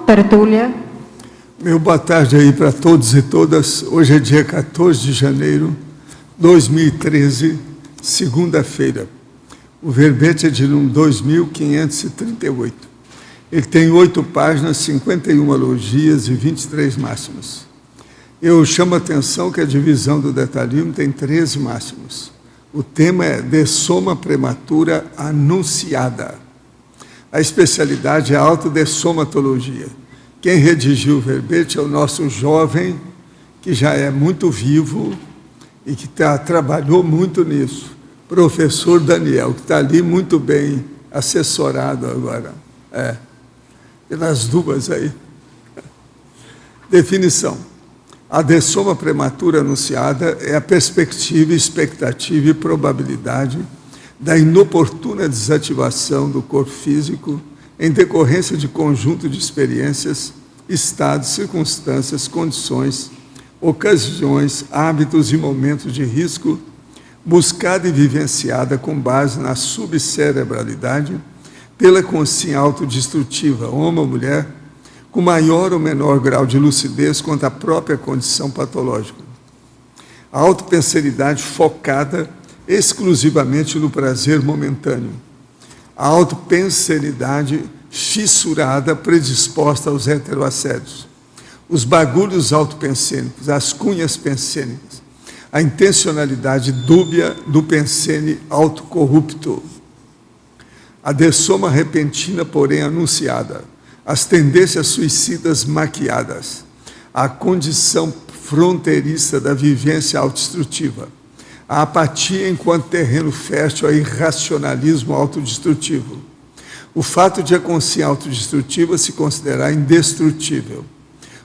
Tertúlia. Meu boa tarde aí para todos e todas. Hoje é dia 14 de janeiro de 2013, segunda-feira. O verbete é de número 2538. Ele tem 8 páginas, 51 alogias e 23 máximos. Eu chamo a atenção que a divisão do detalhismo tem 13 máximos. O tema é dessoma prematura anunciada. A especialidade é a autodessomatologia. Quem redigiu o verbete é o nosso jovem, que já é muito vivo e que trabalhou muito nisso. Professor Daniel, que está ali muito bem assessorado agora. Pelas duas aí. Definição. A dessoma prematura anunciada é a perspectiva, expectativa e probabilidade da inoportuna desativação do corpo físico em decorrência de conjunto de experiências, estados, circunstâncias, condições, ocasiões, hábitos e momentos de risco, buscada e vivenciada com base na subcerebralidade, pela consciência autodestrutiva, homem ou mulher, com maior ou menor grau de lucidez quanto à própria condição patológica. A autopenseridade focada exclusivamente no prazer momentâneo. A autopenseridade fissurada, predisposta aos heteroassédios. Os bagulhos autopensênicos, as cunhas pensênicas. A intencionalidade dúbia do pensene autocorrupto. A dessoma repentina, porém anunciada. As tendências suicidas maquiadas. A condição fronteiriça da vivência autodestrutiva. A apatia enquanto terreno fértil a irracionalismo autodestrutivo. O fato de a consciência autodestrutiva se considerar indestrutível.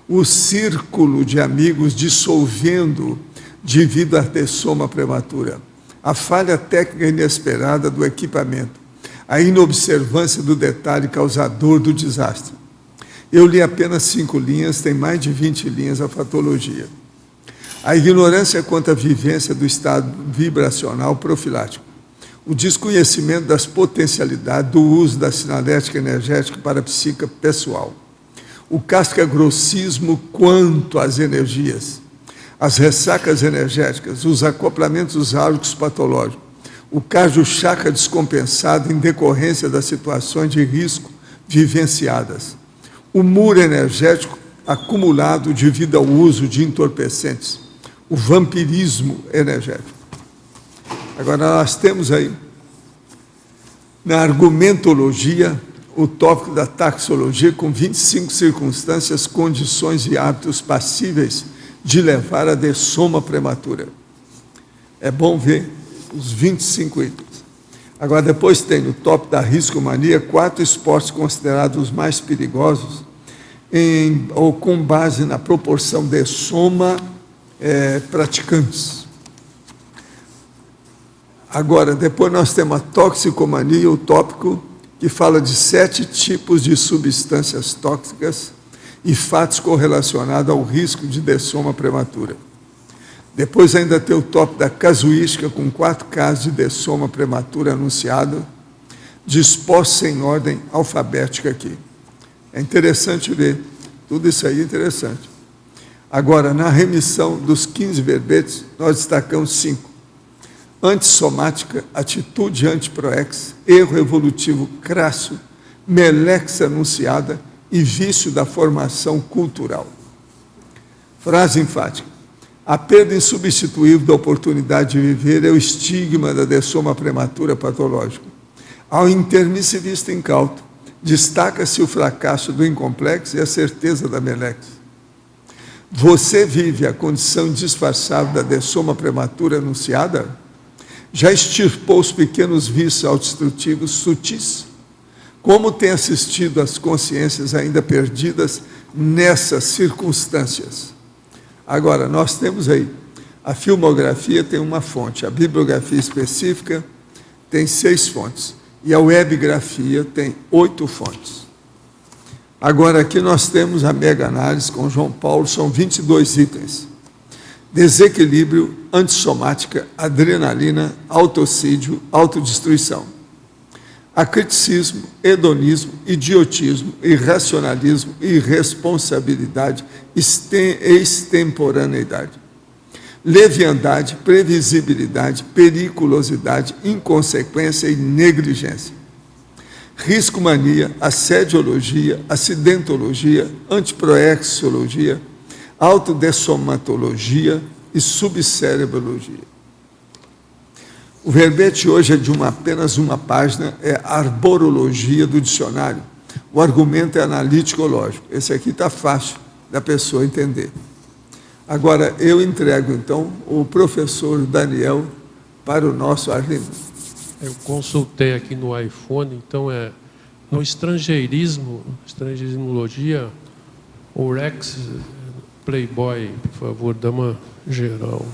O círculo de amigos dissolvendo devido à dessoma prematura. A falha técnica inesperada do equipamento. A inobservância do detalhe causador do desastre. Eu li apenas 5 linhas, tem mais de 20 linhas a patologia. A ignorância quanto à vivência do estado vibracional profilático. O desconhecimento das potencialidades do uso da sinalética energética para a psique pessoal. O casca-grossismo quanto às energias. As ressacas energéticas, os acoplamentos áuricos patológicos. O cardio-chakra descompensado em decorrência das situações de risco vivenciadas. O muro energético acumulado devido ao uso de entorpecentes. O vampirismo energético. Agora, nós temos aí, na argumentologia, o tópico da taxologia com 25 circunstâncias, condições e hábitos passíveis de levar à dessoma prematura. É bom ver os 25 itens. Agora, depois tem no tópico da riscomania 4 esportes considerados os mais perigosos, ou com base na proporção dessoma praticantes. Agora, depois nós temos a toxicomania, o tópico que fala de 7 tipos de substâncias tóxicas e fatos correlacionados ao risco de dessoma prematura. Depois ainda tem o tópico da casuística, com 4 casos de dessoma prematura anunciado, dispostos em ordem alfabética aqui. É interessante ver, tudo isso aí é interessante. Agora, na remissão dos 15 verbetes, nós destacamos 5. Antissomática, atitude antiproex, erro evolutivo crasso, melex anunciada e vício da formação cultural. Frase enfática. A perda insubstituível da oportunidade de viver é o estigma da dessoma prematura patológica. Ao intermissivista incauto, destaca-se o fracasso do incomplexo e a certeza da melex. Você vive a condição indisfarçável da dessoma prematura anunciada? Já extirpou os pequenos vícios autodestrutivos sutis? Como tem assistido às consciências ainda perdidas nessas circunstâncias? Agora, nós temos aí, a filmografia tem uma fonte, a bibliografia específica tem 6 fontes, e a webgrafia tem 8 fontes. Agora, aqui nós temos a mega-análise com João Paulo, são 22 itens. Desequilíbrio, antissomática, adrenalina, autocídio, autodestruição. Acriticismo, hedonismo, idiotismo, irracionalismo, irresponsabilidade, extemporaneidade. Leviandade, previsibilidade, periculosidade, inconsequência e negligência. Riscomania, assediologia, acidentologia, antiproexologia, autodessomatologia e subcerebrologia. O verbete hoje é de apenas uma página, é arborologia do dicionário. O argumento é analítico-lógico. Esse aqui está fácil da pessoa entender. Agora, eu entrego, então, o professor Daniel para o nosso Arlindo. Eu consultei aqui no iPhone, então no estrangeirismologia, o Rex Playboy, por favor, dá uma geral.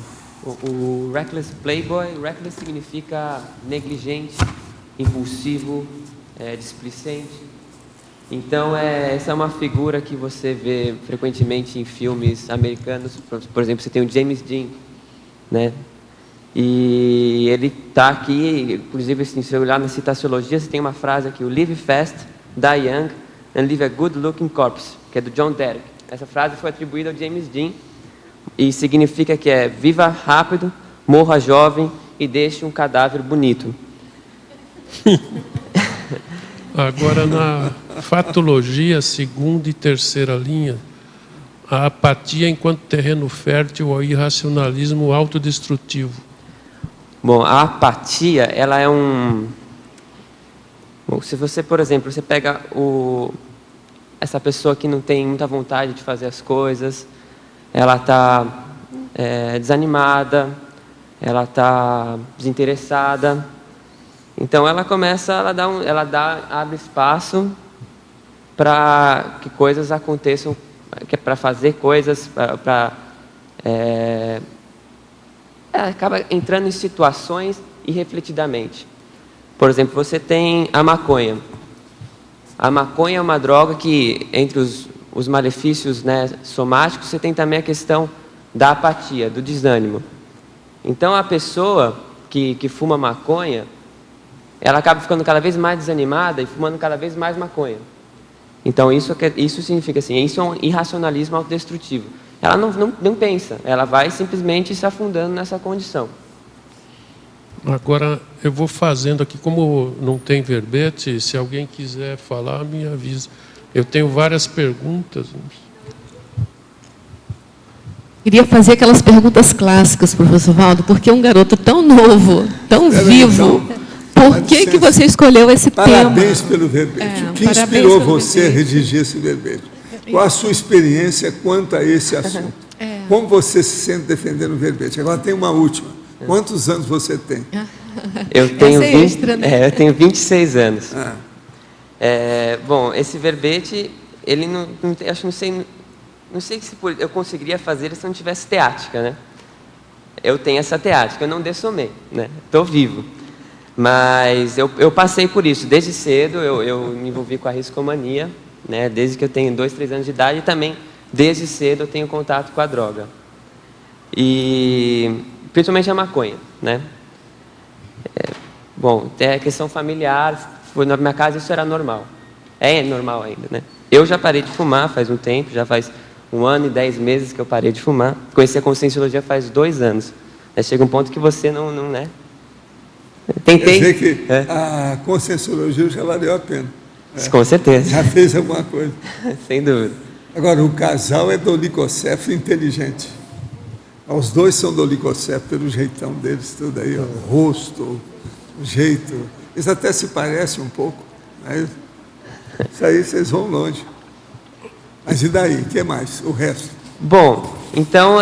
O reckless playboy, reckless significa negligente, impulsivo, displicente. Então, essa é uma figura que você vê frequentemente em filmes americanos. Por exemplo, você tem o James Dean, né? E ele está aqui, inclusive, assim, se eu olhar na citaciologia, você tem uma frase aqui, o live fast, die young, and live a good looking corpse, que é do John Derek. Essa frase foi atribuída ao James Dean e significa que viva rápido, morra jovem e deixe um cadáver bonito. Agora, na fatologia, segunda e terceira linha, a apatia enquanto terreno fértil ao irracionalismo autodestrutivo. Bom, a apatia, ela é Bom, se você, por exemplo, você pega essa pessoa que não tem muita vontade de fazer as coisas, ela está desanimada, ela está desinteressada. Então, ela começa, abre espaço para que coisas aconteçam, para fazer coisas, ela acaba entrando em situações irrefletidamente. Por exemplo, você tem a maconha. A maconha é uma droga que, entre os malefícios, né, somáticos, você tem também a questão da apatia, do desânimo. Então, a pessoa que fuma maconha, ela acaba ficando cada vez mais desanimada e fumando cada vez mais maconha. Então, isso significa assim, isso é um irracionalismo autodestrutivo. Ela não pensa, ela vai simplesmente se afundando nessa condição. Agora, eu vou fazendo aqui, como não tem verbete, se alguém quiser falar, me avisa. Eu tenho várias perguntas. Queria fazer aquelas perguntas clássicas, professor Valdo, porque um garoto tão novo, tão vivo, por que você escolheu esse tema? Parabéns pelo verbete. O que inspirou você a redigir esse verbete? Qual a sua experiência quanto a esse assunto? Como você se sente defendendo o verbete? Agora tem uma última. Quantos anos você tem? Eu tenho, eu tenho 26 anos. Bom, esse verbete, ele não sei se eu conseguiria fazer ele se não tivesse teática, né? Eu tenho essa teática, eu não dessomei, né? Estou vivo. Mas eu passei por isso. Desde cedo eu me envolvi com a riscomania, né? Desde que eu tenho 2, 3 anos de idade, e também desde cedo eu tenho contato com a droga. E principalmente a maconha, né? Bom, tem a questão familiar, na minha casa isso era normal. É normal ainda, né? Eu já parei de fumar faz um tempo, já faz 1 ano e 10 meses que eu parei de fumar. Conheci a conscienciologia faz 2 anos. Chega um ponto que você não né? Tentei. Quer dizer que a conscienciologia já valeu a pena. Com certeza. Já fez alguma coisa. Sem dúvida. Agora, o casal é dolicocéfalo inteligente. Os dois são dolicocéfalos pelo jeitão deles, tudo aí, o rosto, o jeito. Eles até se parecem um pouco. Né? Isso aí vocês vão longe. Mas e daí? O que mais? O resto? Bom, então,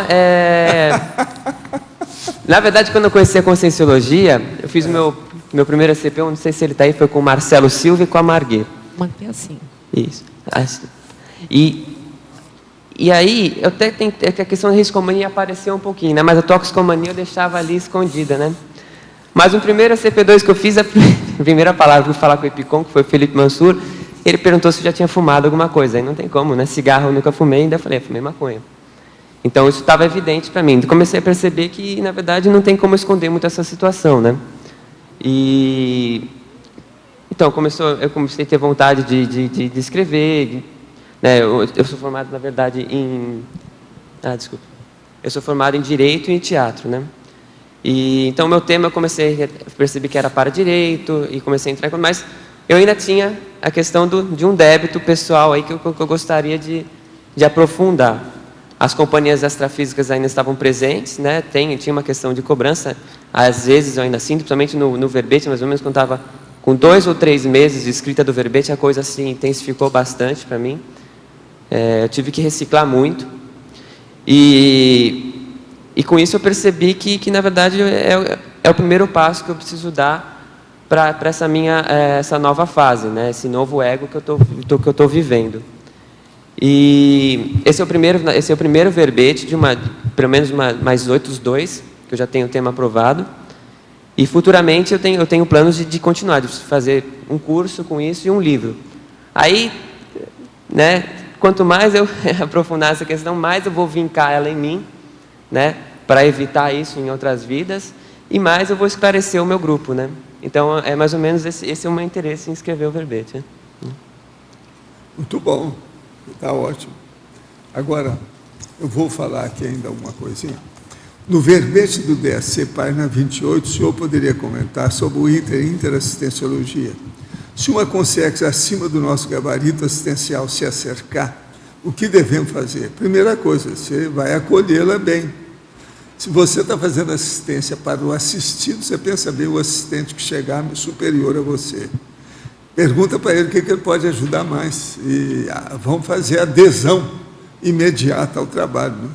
na verdade, quando eu conheci a conscienciologia, eu fiz o meu primeiro ACP, não sei se ele está aí, foi com o Marcelo Silva e com a Marguerite. Manter assim. Isso. E aí, eu até tentei, a questão da riscomania apareceu um pouquinho, né? Mas a toxicomania eu deixava ali escondida, né? Mas no primeiro ACP2 que eu fiz, a primeira palavra que eu fui falar com o Epicom, que foi o Felipe Mansur, ele perguntou se eu já tinha fumado alguma coisa. Aí não tem como, né? Cigarro eu nunca fumei, ainda falei, fumei maconha. Então isso estava evidente para mim. Comecei a perceber que, na verdade, não tem como esconder muito essa situação, né? E Então, eu comecei a ter vontade de escrever, né? Eu sou formado, na verdade, em... desculpa. Eu sou formado em Direito e em Teatro, né? E, então, meu tema, percebi que era para Direito, e comecei a entrar... Mas eu ainda tinha a questão de um débito pessoal aí que eu gostaria de aprofundar. As companhias extrafísicas ainda estavam presentes, né? Tinha uma questão de cobrança, às vezes eu ainda sinto, principalmente no verbete, mais ou menos quando estava com 2 ou 3 meses de escrita do verbete, a coisa assim intensificou bastante para mim. Eu tive que reciclar muito. E com isso eu percebi que na verdade, é o primeiro passo que eu preciso dar para essa nova fase, né? Esse novo ego que eu estou vivendo. E esse é o primeiro verbete de pelo menos mais outros 2, que eu já tenho o tema aprovado. E futuramente eu tenho planos de continuar, de fazer um curso com isso e um livro. Aí, né, quanto mais eu aprofundar essa questão, mais eu vou vincar ela em mim, né, para evitar isso em outras vidas, e mais eu vou esclarecer o meu grupo, né. Então, é mais ou menos esse é o meu interesse em escrever o verbete. Né? Muito bom, está ótimo. Agora, eu vou falar aqui ainda uma coisinha. No verbete do DSC, página 28, o senhor poderia comentar sobre o item interassistenciologia. Se uma consciência acima do nosso gabarito assistencial se acercar, o que devemos fazer? Primeira coisa, você vai acolhê-la bem. Se você está fazendo assistência para o assistido, você pensa bem o assistente que chegar superior a você. Pergunta para ele o que ele pode ajudar mais. E vamos fazer adesão imediata ao trabalho. Né?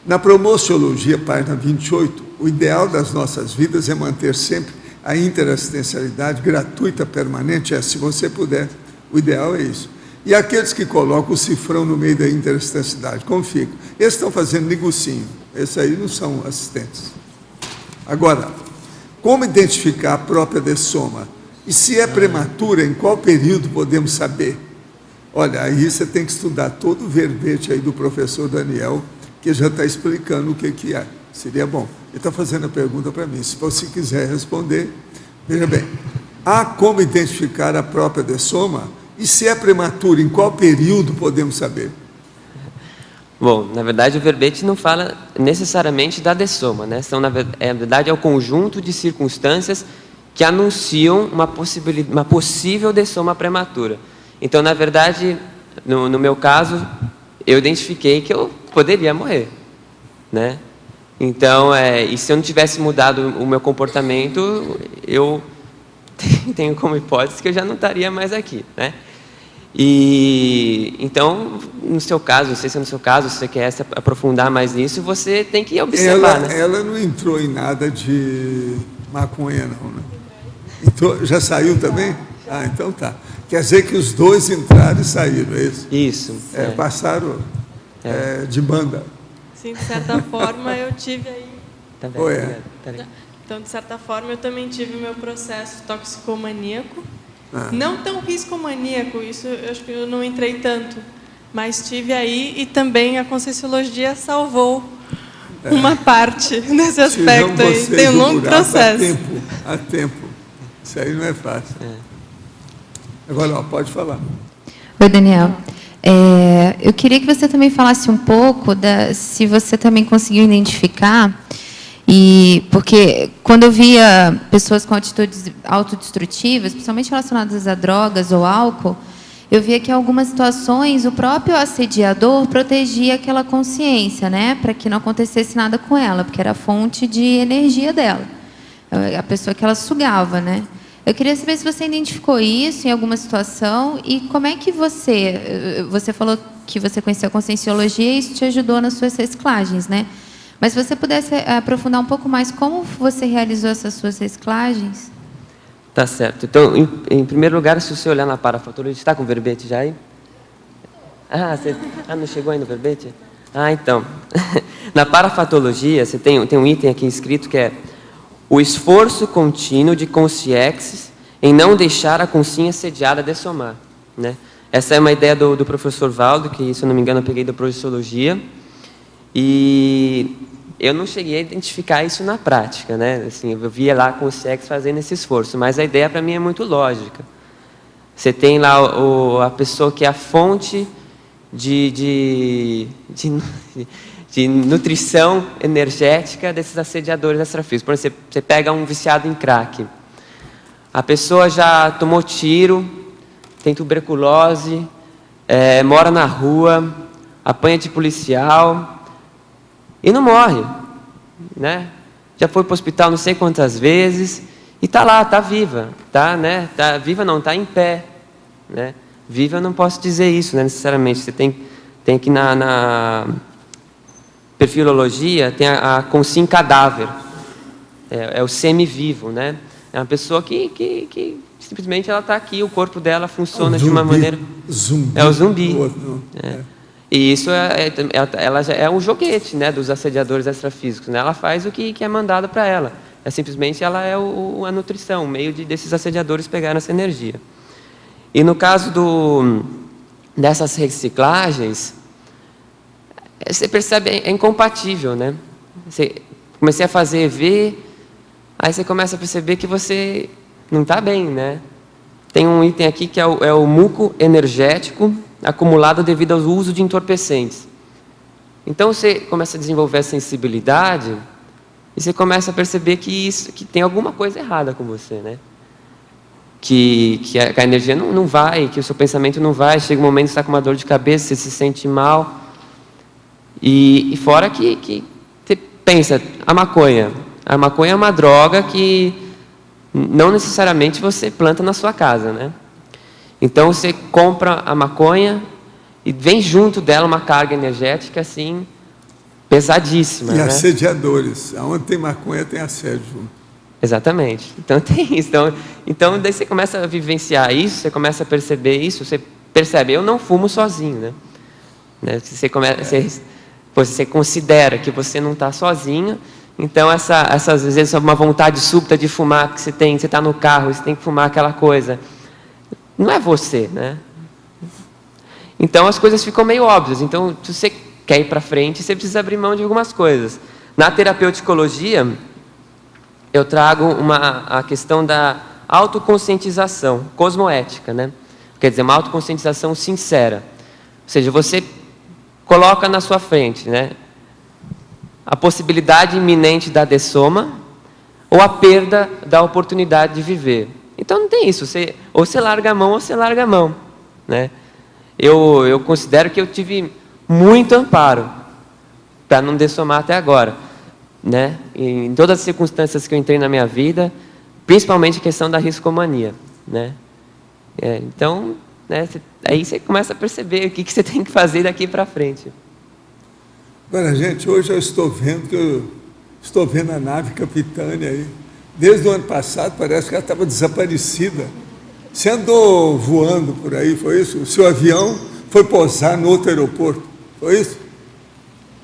Na Promociologia, página 28, o ideal das nossas vidas é manter sempre a interassistencialidade gratuita, permanente, se você puder. O ideal é isso. E aqueles que colocam o cifrão no meio da interassistencialidade, como fica? Eles estão fazendo negocinho. Esses aí não são assistentes. Agora, como identificar a própria dessoma? E se é prematura, em qual período podemos saber? Olha, aí você tem que estudar todo o verbete aí do professor Daniel, que já está explicando o que é. Seria bom. Ele está fazendo a pergunta para mim. Se você quiser responder, veja bem. Há como identificar a própria dessoma? E se é prematuro, em qual período podemos saber? Bom, na verdade, o verbete não fala necessariamente da dessoma, né? Na verdade, é o conjunto de circunstâncias que anunciam uma possível dessoma prematura. Então, na verdade, no meu caso, eu identifiquei que eu poderia morrer, né? Então, e se eu não tivesse mudado o meu comportamento, eu tenho como hipótese que eu já não estaria mais aqui, né? E então, no seu caso, não sei se é no seu caso, se você quer se aprofundar mais nisso, você tem que observar, né? Ela não entrou em nada de maconha, não, né? Então, já saiu também? Ah, então tá. Quer dizer que os 2 entraram e saíram, é isso? Isso. Passaram de banda. Sim, de certa forma, eu tive aí... Tá bem, Então, de certa forma, eu também tive o meu processo toxicomaníaco. Não tão riscomaníaco, isso eu acho que eu não entrei tanto. Mas tive aí, e também a Conscienciologia salvou uma parte desse aspecto aí. Tem um longo processo. Há tempo. Isso aí não é fácil. Agora, pode falar. Oi, Daniel. Eu queria que você também falasse um pouco se você também conseguiu identificar, porque quando eu via pessoas com atitudes autodestrutivas, principalmente relacionadas a drogas ou álcool, eu via que em algumas situações o próprio assediador protegia aquela consciência, né, para que não acontecesse nada com ela, porque era a fonte de energia dela, a pessoa que ela sugava, né? Eu queria saber se você identificou isso em alguma situação e como é que você falou que você conheceu a Conscienciologia e isso te ajudou nas suas reciclagens, né? Mas se você pudesse aprofundar um pouco mais como você realizou essas suas reciclagens? Tá certo. Então, em primeiro lugar, se você olhar na parafatologia, está com o verbete já aí? Não chegou aí no verbete? Então. Na parafatologia, você tem um item aqui escrito que é o esforço contínuo de consciências em não deixar a consciência sediada dessomar, né? Essa é uma ideia do professor Valdo, que, se eu não me engano, eu peguei da Projeciologia. E eu não cheguei a identificar isso na prática, né? Assim, eu via lá com os cheques fazendo esse esforço, mas a ideia para mim é muito lógica. Você tem lá a pessoa que é a fonte de nutrição energética desses assediadores extrafísicos. Por exemplo, você pega um viciado em crack. A pessoa já tomou tiro, tem tuberculose, mora na rua, apanha de policial e não morre, né? Já foi para o hospital não sei quantas vezes e está lá, está viva, né? Tá viva não, está em pé, né? Viva eu não posso dizer isso, né, necessariamente. Você tem que na perfilologia tem a consim cadáver, é o semi-vivo, né? É uma pessoa que simplesmente ela está aqui, o corpo dela funciona de uma maneira... É o zumbi. E isso ela já é um joguete, né, dos assediadores extrafísicos, né? Ela faz o que é mandado para ela. Simplesmente ela é a nutrição, o meio desses assediadores pegarem essa energia. E no caso dessas reciclagens, você percebe, é incompatível, né? Comecei a fazer EV, aí você começa a perceber que você não está bem, né? Tem um item aqui que é o muco energético acumulado devido ao uso de entorpecentes. Então você começa a desenvolver a sensibilidade e você começa a perceber que tem alguma coisa errada com você, né? Que a energia não vai, que o seu pensamento não vai, chega um momento que você está com uma dor de cabeça, você se sente mal. E fora que você pensa, a maconha é uma droga que não necessariamente você planta na sua casa, né? Então você compra a maconha e vem junto dela uma carga energética assim pesadíssima. E né? assediadores. Onde tem maconha tem assédio junto. Exatamente. Então tem isso. Então daí você começa a vivenciar isso, você começa a perceber isso, você percebe, eu não fumo sozinho, né? Você considera que você não está sozinho. Então, às vezes, uma vontade súbita de fumar que você está no carro, você tem que fumar aquela coisa. Não é você, né? Então, as coisas ficam meio óbvias. Então, se você quer ir para frente, você precisa abrir mão de algumas coisas. Na terapeuticologia, eu trago a questão da autoconscientização, cosmoética, né? Quer dizer, uma autoconscientização sincera. Ou seja, você coloca na sua frente, né, a possibilidade iminente da dessoma ou a perda da oportunidade de viver. Então não tem isso, ou você larga a mão ou você larga a mão, né? Eu considero que eu tive muito amparo para não dessomar até agora, né? Em todas as circunstâncias que eu entrei na minha vida, principalmente a questão da riscomania, né? Então, né, aí você começa a perceber o que você tem que fazer daqui para frente. Agora, gente, hoje eu estou vendo a nave Capitânia aí. Desde o ano passado, parece que ela estava desaparecida. Você andou voando por aí, foi isso? O seu avião foi pousar no outro aeroporto, foi isso?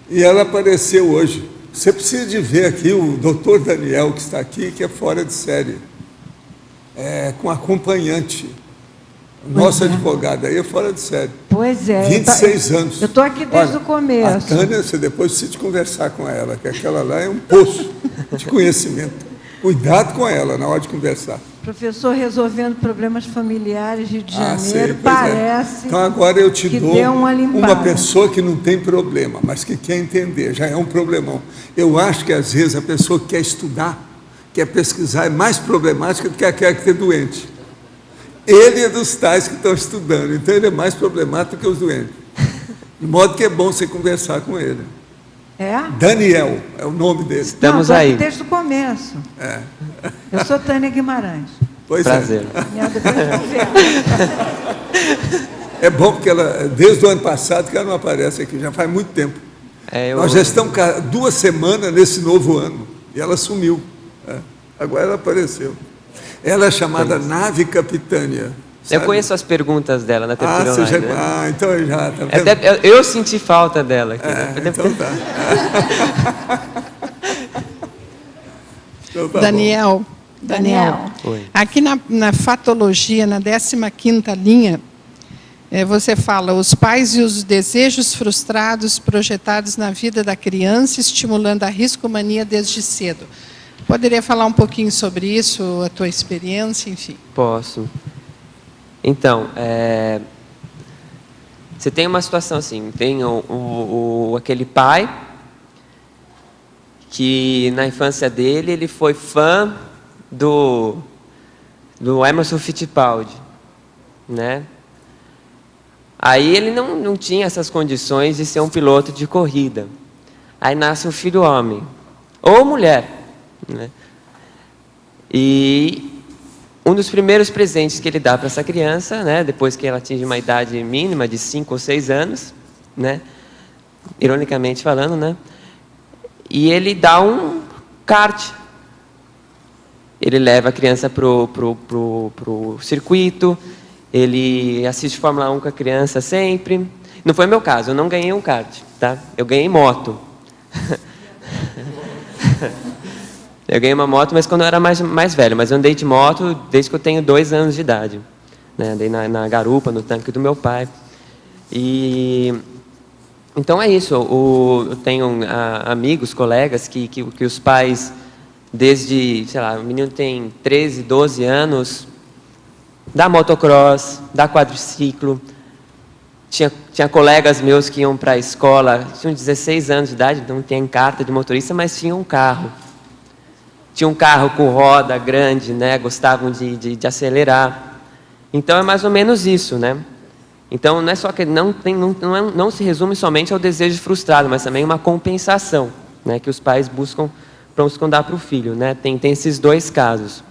E ela apareceu hoje. Você precisa de ver aqui o doutor Daniel, que está aqui, que é fora de série. Com acompanhante. Nossa advogada aí é fora de série. Pois é. 26 anos. Eu estou aqui desde o começo. A Tânia, você depois precisa conversar com ela, que aquela lá é um poço de conhecimento. Cuidado com ela na hora de conversar. Professor, resolvendo problemas familiares, Rio de Janeiro, sei, parece. Então agora eu te dou uma pessoa que não tem problema, mas que quer entender, já é um problemão. Eu acho que às vezes a pessoa que quer estudar, quer pesquisar, é mais problemática do que aquela que é doente. Ele é dos tais que estão estudando, então ele é mais problemático que os doentes. De modo que é bom você conversar com ele. Daniel é o nome dele. Estamos aí. Desde o começo. Eu sou Tânia Guimarães. Pois prazer. É bom porque ela, desde o ano passado, que ela não aparece aqui, já faz muito tempo. Nós já estamos 2 semanas nesse novo ano, e ela sumiu. Agora ela apareceu. Ela é chamada Nave Capitânia. Sabe? Eu conheço as perguntas dela na TV online. Né? Então eu já... Tá vendo? Até eu senti falta dela. Aqui, né? Então tá. Então tá Daniel, Oi. aqui na fatologia, na 15ª linha, Você fala, os pais e os desejos frustrados projetados na vida da criança, estimulando a riscomania desde cedo. Poderia falar um pouquinho sobre isso, a tua experiência, enfim? Posso. Então, você tem uma situação assim, tem aquele pai que na infância dele ele foi fã do Emerson Fittipaldi, né? Aí ele não tinha essas condições de ser um piloto de corrida. Aí nasce um filho homem, ou mulher, né? E um dos primeiros presentes que ele dá para essa criança, né, depois que ela atinge uma idade mínima de 5 ou 6 anos, né, ironicamente falando, né, e ele dá um kart. Ele leva a criança pro circuito, ele assiste Fórmula 1 com a criança sempre. Não foi meu caso, eu não ganhei um kart, tá? Eu ganhei moto. Eu ganhei uma moto, mas quando eu era mais velho. Mas eu andei de moto desde que eu tenho 2 anos de idade, né? Andei na garupa, no tanque do meu pai. Então é isso. Eu tenho amigos, colegas que os pais, desde, sei lá, o menino tem 13, 12 anos, dá motocross, dá quadriciclo. Tinha colegas meus que iam para a escola, tinham 16 anos de idade, então não tinham carta de motorista, mas tinham um carro. Tinha um carro com roda grande, né? Gostavam de acelerar. Então é mais ou menos isso, né? Então não é só que não se resume somente ao desejo frustrado, mas também uma compensação, né? Que os pais buscam dar para o filho, né? Tem esses 2 casos.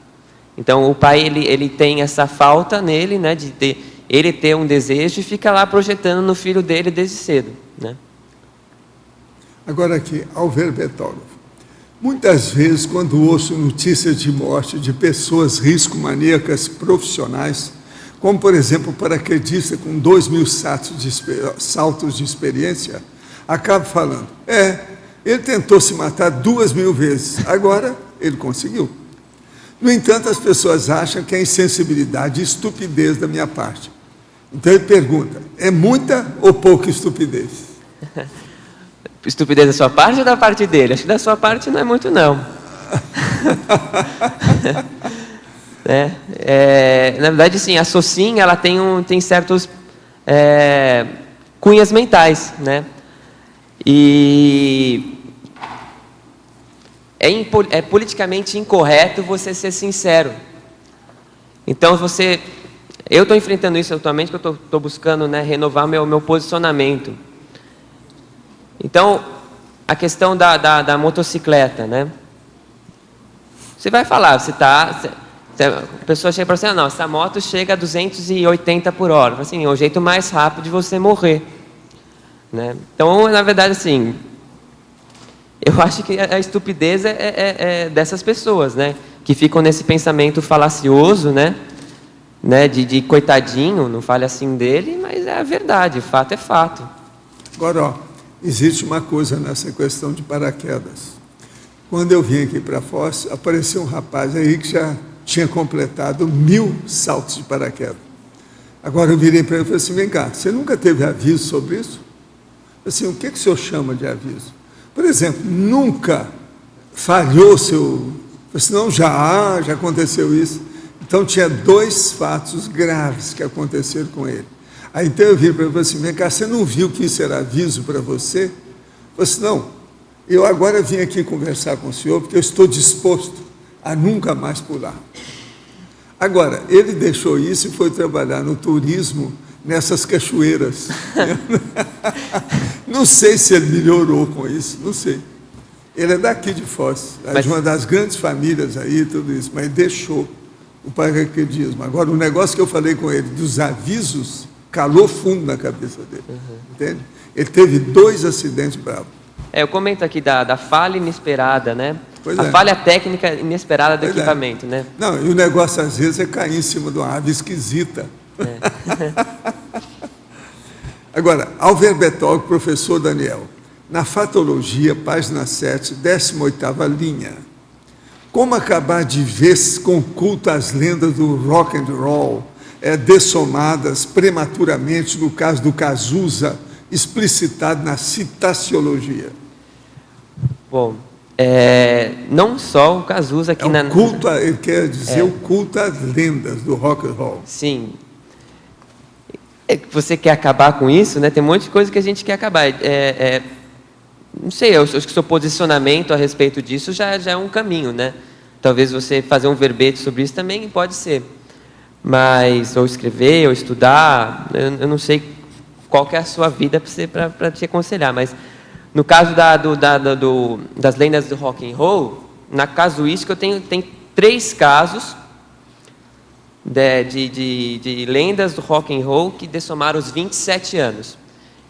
Então o pai ele tem essa falta nele, né? De ter um desejo e fica lá projetando no filho dele desde cedo, né? Agora aqui, Alver Betógrafo. Muitas vezes, quando ouço notícias de morte de pessoas riscomaníacas profissionais, como, por exemplo, o paraquedista com 2.000 saltos de experiência, acabo falando, ele tentou se matar 2.000 vezes, agora ele conseguiu. No entanto, as pessoas acham que é insensibilidade e estupidez da minha parte. Então ele pergunta, é muita ou pouca estupidez? Estupidez da sua parte ou da parte dele? Acho que da sua parte não é muito, não. Na verdade, sim, a Socin, ela tem certos cunhas mentais, né? E é politicamente incorreto você ser sincero. Então, eu estou enfrentando isso atualmente, que eu estou buscando, né, renovar meu posicionamento. Então, a questão da motocicleta, né? Você vai falar, a pessoa chega para você, não, essa moto chega a 280 por hora. Assim, é o jeito mais rápido de você morrer, né? Então, na verdade, assim, eu acho que a estupidez é dessas pessoas, né? Que ficam nesse pensamento falacioso, né? De coitadinho, não fale assim dele, mas é a verdade, fato é fato. Agora, existe uma coisa nessa questão de paraquedas. Quando eu vim aqui para Foz, apareceu um rapaz aí que já tinha completado 1.000 saltos de paraquedas. Agora eu virei para ele e falei assim, vem cá, você nunca teve aviso sobre isso? Assim, o que o senhor chama de aviso? Por exemplo, nunca falhou seu... Senão já aconteceu isso. Então tinha 2 fatos graves que aconteceram com ele. Aí então eu vi para ele e falei assim, vem cá, você não viu que isso era aviso para você? Eu falei assim, não, eu agora vim aqui conversar com o senhor porque eu estou disposto a nunca mais pular. Agora, ele deixou isso e foi trabalhar no turismo nessas cachoeiras. Não sei se ele melhorou com isso, não sei. Ele é daqui de Foz, é de uma das grandes famílias aí, tudo isso, mas deixou o paraquedismo. Agora, o negócio que eu falei com ele, dos avisos, calou fundo na cabeça dele, entende? Ele teve 2 acidentes bravos. Eu comento aqui da falha inesperada, né? Pois a falha técnica inesperada do equipamento, né? Não, e o negócio às vezes é cair em cima de uma ave esquisita. Agora, Alver Betógrafo, professor Daniel, na Fatologia, página 7, 18ª linha. Como acabar de vez com o culto às lendas do rock and roll dessomadas prematuramente, no caso do Cazuza, explicitado na citaciologia? Bom, não só o Cazuza aqui o culto, ele quer dizer o culto às lendas do rock and roll. Sim. Você quer acabar com isso, né? Tem um monte de coisa que a gente quer acabar. Não sei, eu acho que o seu posicionamento a respeito disso já é um caminho, né? Talvez você fazer um verbete sobre isso também pode ser. Mas, ou escrever, ou estudar, eu não sei qual que é a sua vida para te aconselhar, mas no caso das lendas do rock and roll, na casuística eu tenho 3 casos de lendas do rock and roll que dessomaram os 27 anos.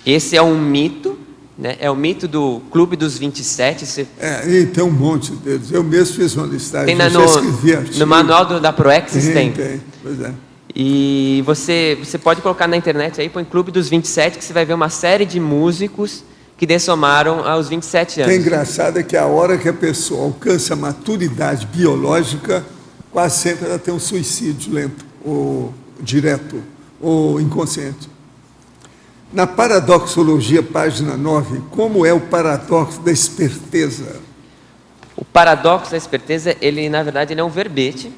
Esse é um mito, né? É o mito do Clube dos 27. E tem um monte deles. Eu mesmo fiz uma listagem, no manual da ProExis tem. Pois é. E você pode colocar na internet aí, põe Clube dos 27, que você vai ver uma série de músicos que dessomaram aos 27 anos. O que é engraçado é que a hora que a pessoa alcança a maturidade biológica, quase sempre ela tem um suicídio lento, ou direto, ou inconsciente. Na Paradoxologia, página 9, como é o paradoxo da esperteza? O paradoxo da esperteza, na verdade, ele é um verbete.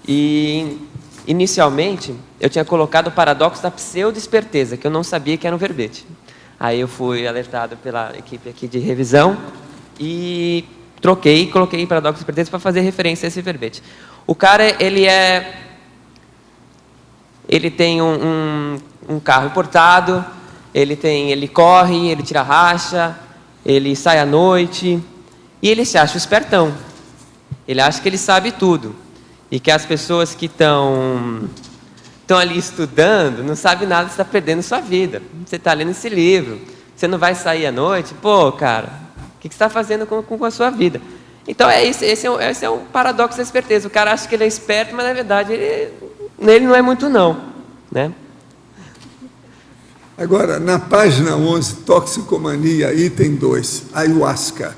E, inicialmente, eu tinha colocado o paradoxo da pseudo-esperteza, que eu não sabia que era um verbete. Aí eu fui alertado pela equipe aqui de revisão e troquei e coloquei paradoxo da esperteza para fazer referência a esse verbete. O cara, ele tem um carro importado, ele corre, ele tira racha, ele sai à noite e ele se acha o espertão. Ele acha que ele sabe tudo e que as pessoas que estão ali estudando não sabem nada, você está perdendo sua vida. Você está lendo esse livro, você não vai sair à noite, pô, cara, o que você está fazendo com a sua vida? Então esse é um paradoxo da esperteza. O cara acha que ele é esperto, mas na verdade ele não é muito não, né? Agora, na página 11, Toxicomania, item 2, ayahuasca.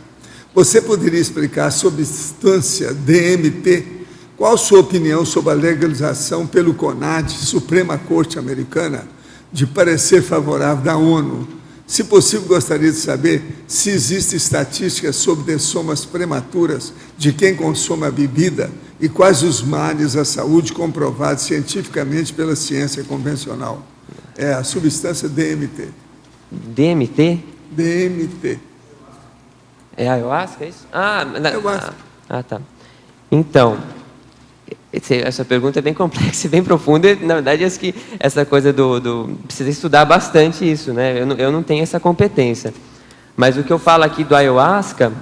Você poderia explicar a substância DMT? Qual a sua opinião sobre a legalização pelo CONAD, Suprema Corte Americana, de parecer favorável da ONU? Se possível, gostaria de saber se existem estatísticas sobre dessomas prematuras de quem consome a bebida e quais os males à saúde comprovados cientificamente pela ciência convencional. É a substância DMT. DMT? DMT. É ayahuasca, é isso? Ayahuasca. Tá. Então, essa pergunta é bem complexa e bem profunda. Na verdade, acho que essa coisa precisa estudar bastante isso, né? Eu não tenho essa competência. Mas o que eu falo aqui do ayahuasca,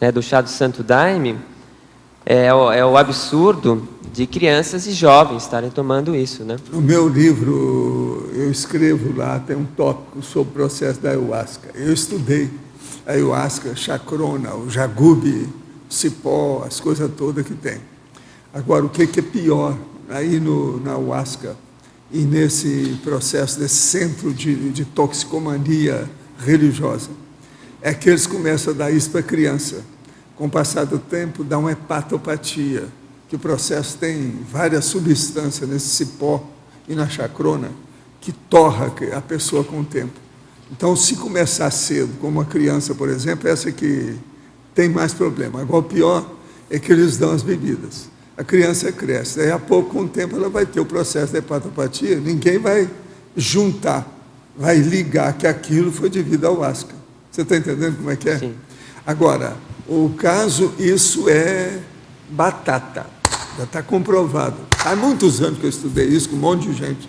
né, do chá do Santo Daime, é o absurdo de crianças e jovens estarem tomando isso, né? No meu livro, eu escrevo lá, tem um tópico sobre o processo da ayahuasca. Eu estudei ayahuasca, chacrona, o jagube, o cipó, as coisas todas que tem. Agora, o que é pior aí na ayahuasca e nesse processo, desse centro de toxicomania religiosa, é que eles começam a dar isso para a criança. Com o passar do tempo, dá uma hepatopatia, que o processo tem várias substâncias nesse cipó e na chacrona, que torra a pessoa com o tempo. Então, se começar cedo, como a criança, por exemplo, essa que tem mais problema. Agora, o pior é que eles dão as bebidas. A criança cresce, daí a pouco, com o tempo, ela vai ter o processo da hepatopatia, ninguém vai juntar, vai ligar que aquilo foi devido ao ayahuasca. Você está entendendo como é que é? Sim. Agora, o caso, isso é batata, já está comprovado. Há muitos anos que eu estudei isso com um monte de gente,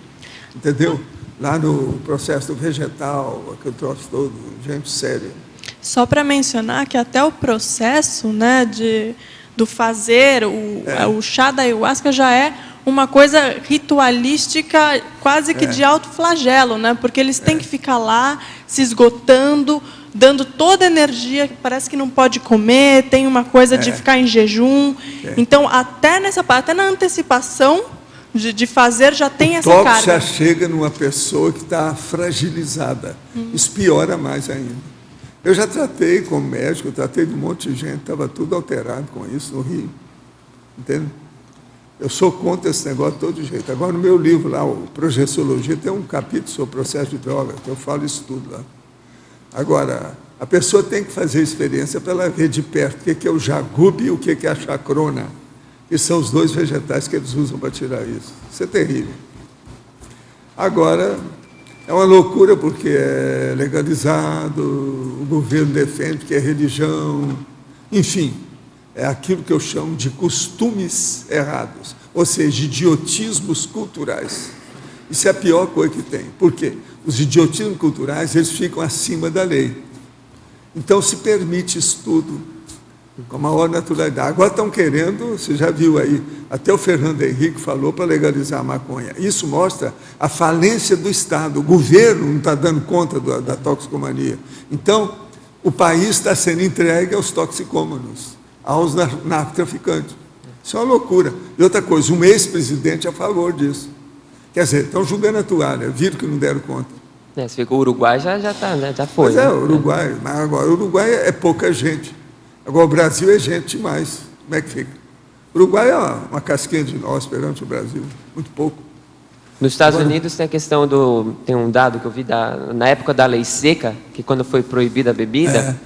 entendeu? Lá no processo do vegetal, aquele troço todo, gente séria. Só para mencionar que até o processo, né, do fazer o chá da ayahuasca já é uma coisa ritualística, quase que de alto flagelo, né? Porque eles têm que ficar lá se esgotando, dando toda a energia, parece que não pode comer, tem uma coisa de ficar em jejum. Então, até na antecipação de fazer, já tem essa carga. O toque já chega numa pessoa que está fragilizada. Isso piora mais ainda. Eu já tratei como médico, tratei de um monte de gente, estava tudo alterado com isso no Rio. Entende? Eu sou contra esse negócio de todo jeito. Agora, no meu livro lá, o Projeciologia, tem um capítulo sobre o processo de droga, que eu falo isso tudo lá. Agora, a pessoa tem que fazer experiência para ela ver de perto o que é o jagube e o que é a chacrona, que são os 2 vegetais que eles usam para tirar isso. Isso é terrível. Agora, é uma loucura porque é legalizado, o governo defende que é religião, enfim, é aquilo que eu chamo de costumes errados, ou seja, idiotismos culturais. Isso é a pior coisa que tem. Por quê? Os idiotismos culturais, eles ficam acima da lei. Então, se permite isso tudo com a maior naturalidade. Agora estão querendo, você já viu aí, até o Fernando Henrique falou para legalizar a maconha. Isso mostra a falência do Estado. O governo não está dando conta da toxicomania. Então, o país está sendo entregue aos toxicômanos, aos narcotraficantes. Isso é uma loucura. E outra coisa, um ex-presidente é a favor disso. Quer dizer, estão jogando a toalha, viram que não deram conta. O Uruguai já tá, né? Já foi. Mas o Uruguai, mas agora o Uruguai é pouca gente. Agora o Brasil é gente demais. Como é que fica? O Uruguai é uma casquinha de nós perante o Brasil, muito pouco. Nos Estados Unidos tem a questão tem um dado que eu vi na época da lei seca, que quando foi proibida a bebida,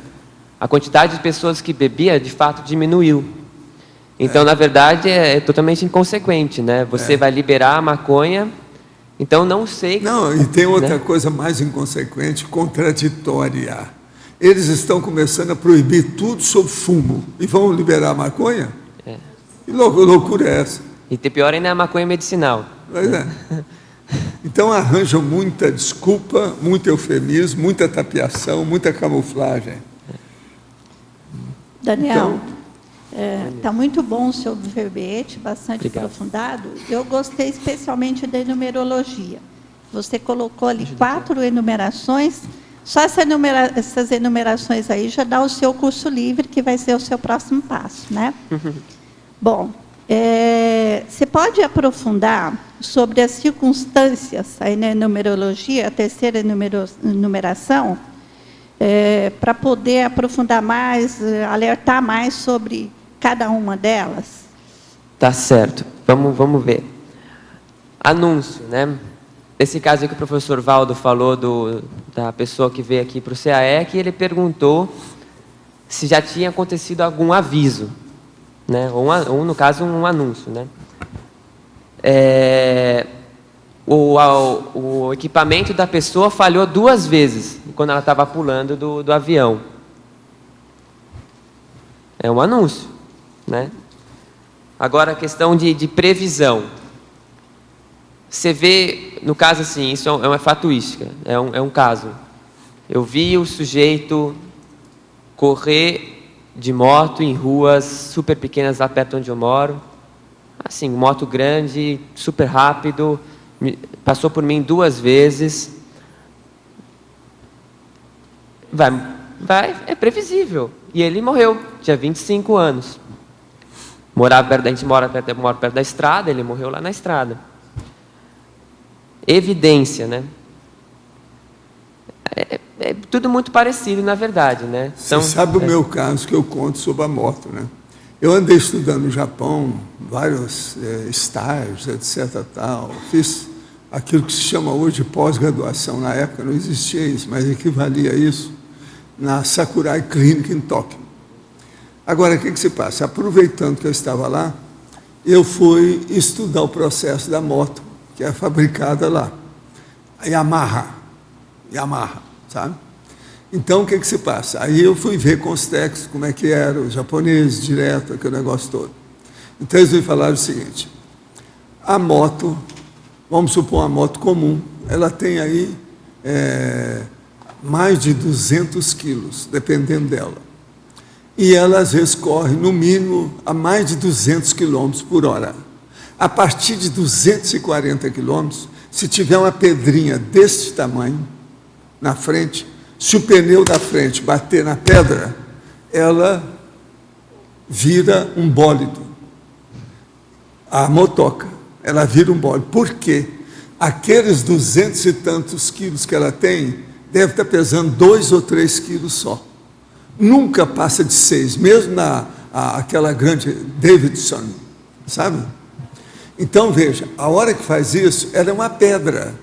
a quantidade de pessoas que bebia, de fato, diminuiu. Então, na verdade, é totalmente inconsequente, né? Você vai liberar a maconha, então não sei... Não, e tem outra coisa mais inconsequente, contraditória. Eles estão começando a proibir tudo sobre fumo, e vão liberar a maconha? Que loucura é essa? E pior ainda é a maconha medicinal. Pois é. Então arranjam muita desculpa, muito eufemismo, muita tapiação, muita camuflagem. Daniel, está muito bom o seu verbete, bastante aprofundado. Eu gostei especialmente da numerologia. Você colocou ali 4 enumerações. Só essas enumerações aí já dá o seu curso livre, que vai ser o seu próximo passo, né? Bom, você pode aprofundar sobre as circunstâncias aí na numerologia, a terceira numeração, para poder aprofundar mais, alertar mais sobre cada uma delas? Tá certo. Vamos ver. Anúncio, né? Nesse caso aí que o professor Valdo falou da pessoa que veio aqui para o CAEC, ele perguntou se já tinha acontecido algum aviso, né? Ou no caso, um anúncio, né? O equipamento da pessoa falhou 2 vezes, quando ela estava pulando do avião. É um anúncio, né? Agora, a questão de previsão. Você vê, no caso assim, isso é uma fatuística, é um caso. Eu vi o sujeito correr de moto em ruas super pequenas lá perto onde eu moro. Assim, moto grande, super rápido, passou por mim 2 vezes. É previsível. E ele morreu, tinha 25 anos. A gente mora perto da estrada, ele morreu lá na estrada. Evidência, né? É tudo muito parecido, na verdade, né? Você sabe o meu caso que eu conto sobre a moto, né? Eu andei estudando no Japão, vários estágios, etc. Tal. Fiz aquilo que se chama hoje de pós-graduação. Na época não existia isso, mas equivalia a isso na Sakurai Clinic em Tóquio. Agora, o que se passa? Aproveitando que eu estava lá, eu fui estudar o processo da moto, que é fabricada lá. A Yamaha, sabe? Então, o que se passa? Aí eu fui ver com os técnicos como é que era, os japoneses, direto, aquele negócio todo. Então, eles me falaram o seguinte: a moto, vamos supor uma moto comum, ela tem aí mais de 200 quilos, dependendo dela. E ela, às vezes, corre, no mínimo, a mais de 200 quilômetros por hora. A partir de 240 quilômetros, se tiver uma pedrinha deste tamanho na frente, se o pneu da frente bater na pedra, ela vira um bólido. A motoca, ela vira um bólido. Por quê? Aqueles 200 e tantos quilos que ela tem, deve estar pesando 2 ou 3 quilos só. Nunca passa de 6, mesmo aquela grande Davidson, sabe? Então, veja, a hora que faz isso, ela é uma pedra.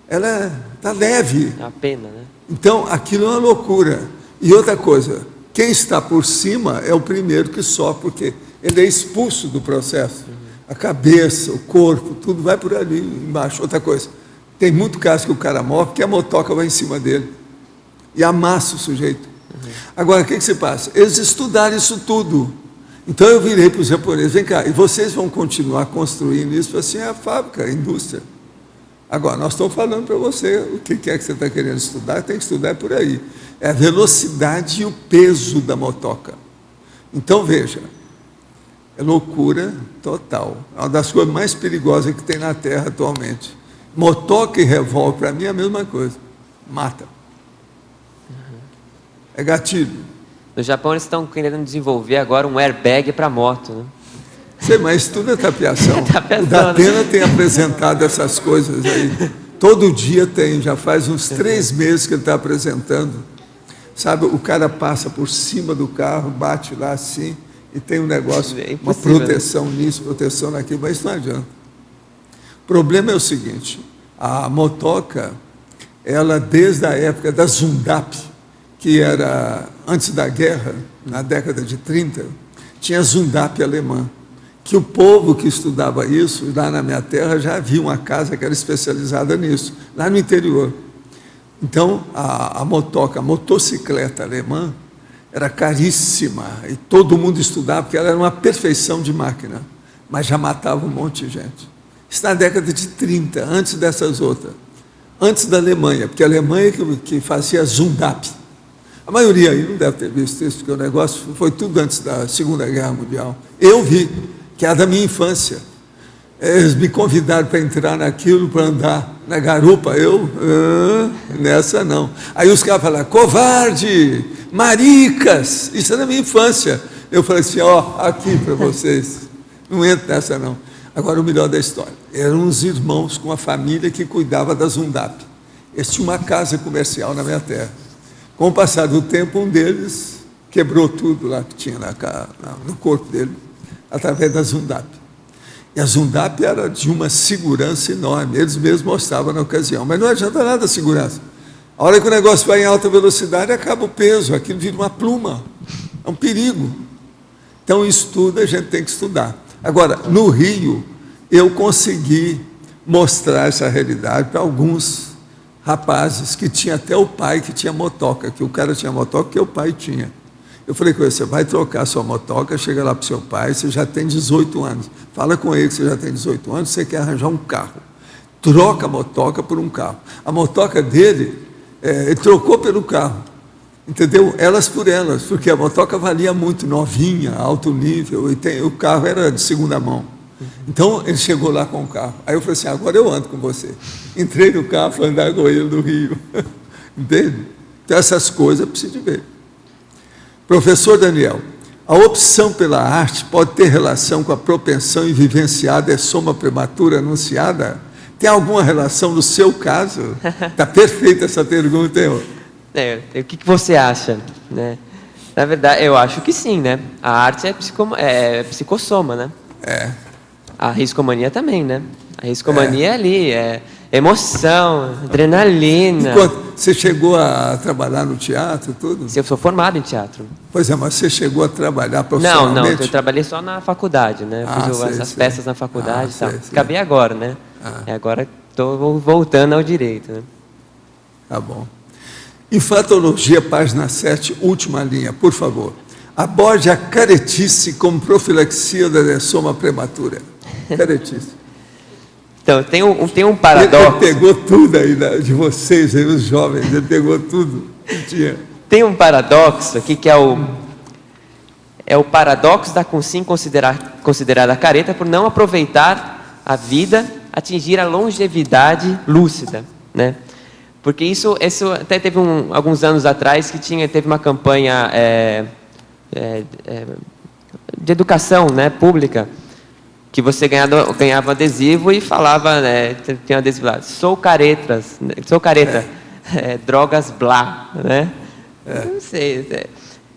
Ela está leve. É uma pena, né? Então, aquilo é uma loucura. E outra coisa, quem está por cima é o primeiro que sofre, porque ele é expulso do processo. A cabeça, o corpo, tudo vai por ali embaixo. Outra coisa, tem muito caso que o cara morre porque a motoca vai em cima dele e amassa o sujeito. Agora, o que se passa? Eles estudaram isso tudo. Então eu virei para os japoneses, vem cá, e vocês vão continuar construindo isso? Assim, é a fábrica, a indústria. Agora, nós estamos falando para você, o que é que você está querendo estudar, tem que estudar por aí. É a velocidade e o peso da motoca. Então, veja, é loucura total. É uma das coisas mais perigosas que tem na Terra atualmente. Motoca e revólver, para mim, é a mesma coisa. Mata. É gatilho. No Japão, eles estão querendo desenvolver agora um airbag para moto, né? Sei, mas tudo é tapiação. Tapiação, O Datena tem apresentado essas coisas aí. Todo dia tem, já faz uns 3 meses que ele está apresentando. Sabe, o cara passa por cima do carro, bate lá assim, e tem um negócio, uma proteção nisso, proteção naquilo, mas isso não adianta. O problema é o seguinte, a motoca, ela desde a época da Zundap, que era antes da guerra, na década de 30, tinha Zundap alemã, que o povo que estudava isso, lá na minha terra, já havia uma casa que era especializada nisso, lá no interior. Então, a motoca, a motocicleta alemã, era caríssima, e todo mundo estudava, porque ela era uma perfeição de máquina, mas já matava um monte de gente. Isso na década de 30, antes dessas outras, antes da Alemanha, porque a Alemanha que fazia Zundap. A maioria aí não deve ter visto isso, porque o negócio foi tudo antes da Segunda Guerra Mundial. Eu vi, que é da minha infância. Eles me convidaram para entrar naquilo, para andar na garupa. Eu, nessa não. Aí os caras falaram, covarde, maricas, isso é da minha infância. Eu falei assim, ó, aqui para vocês, não entra nessa não. Agora, o melhor da história, eram uns irmãos com uma família que cuidava da Zundap. Eles tinham uma casa comercial na minha terra. Com o passar do tempo, um deles quebrou tudo lá que tinha no corpo dele, através da Zundap. E a Zundap era de uma segurança enorme, eles mesmos mostravam na ocasião, mas não adianta nada a segurança. A hora que o negócio vai em alta velocidade, acaba o peso, aquilo vira uma pluma, é um perigo. Então, estuda, a gente tem que estudar. Agora, no Rio, eu consegui mostrar essa realidade para alguns rapazes que tinha até o pai que tinha motoca, que o cara tinha motoca que o pai tinha. Eu falei com ele, você vai trocar sua motoca, chega lá para o seu pai, você já tem 18 anos. Fala com ele que você já tem 18 anos, você quer arranjar um carro. Troca a motoca por um carro. A motoca dele, ele trocou pelo carro. Entendeu? Elas por elas, porque a motoca valia muito, novinha, alto nível, e o carro era de segunda mão. Então, ele chegou lá com o carro. Aí eu falei assim, agora eu ando com você. Entrei no carro, fui andar com ele no Rio. Entende? Então, essas coisas eu preciso de ver. Professor Daniel, a opção pela arte pode ter relação com a propensão em vivenciar a dessoma prematura anunciada? Tem alguma relação no seu caso? Está perfeita essa pergunta, hein? O que você acha, né? Na verdade, eu acho que sim, né? A arte é psicossoma, né? É. A riscomania também, né? A riscomania é ali, é emoção, adrenalina. Você chegou a trabalhar no teatro, tudo? Eu sou formado em teatro. Pois é, mas você chegou a trabalhar profissionalmente? Não, eu trabalhei só na faculdade, né? Fiz essas peças na faculdade e tal. Acabei agora, né? Agora estou voltando ao direito, né? Tá bom. Infatologia, página 7, última linha, por favor. Aborde a caretice como profilaxia da dessoma prematura. Caretice. Então, tem um paradoxo. Ele pegou tudo aí de vocês, aí, os jovens, ele pegou tudo que tinha. Tem um paradoxo aqui que é o paradoxo da consciência considerada careta por não aproveitar a vida, atingir a longevidade lúcida, né? Porque isso até teve alguns anos atrás que teve uma campanha de educação, né, pública, que você ganhava adesivo e falava, né, tinha adesivo lá, sou careta, drogas blá, né? Não sei.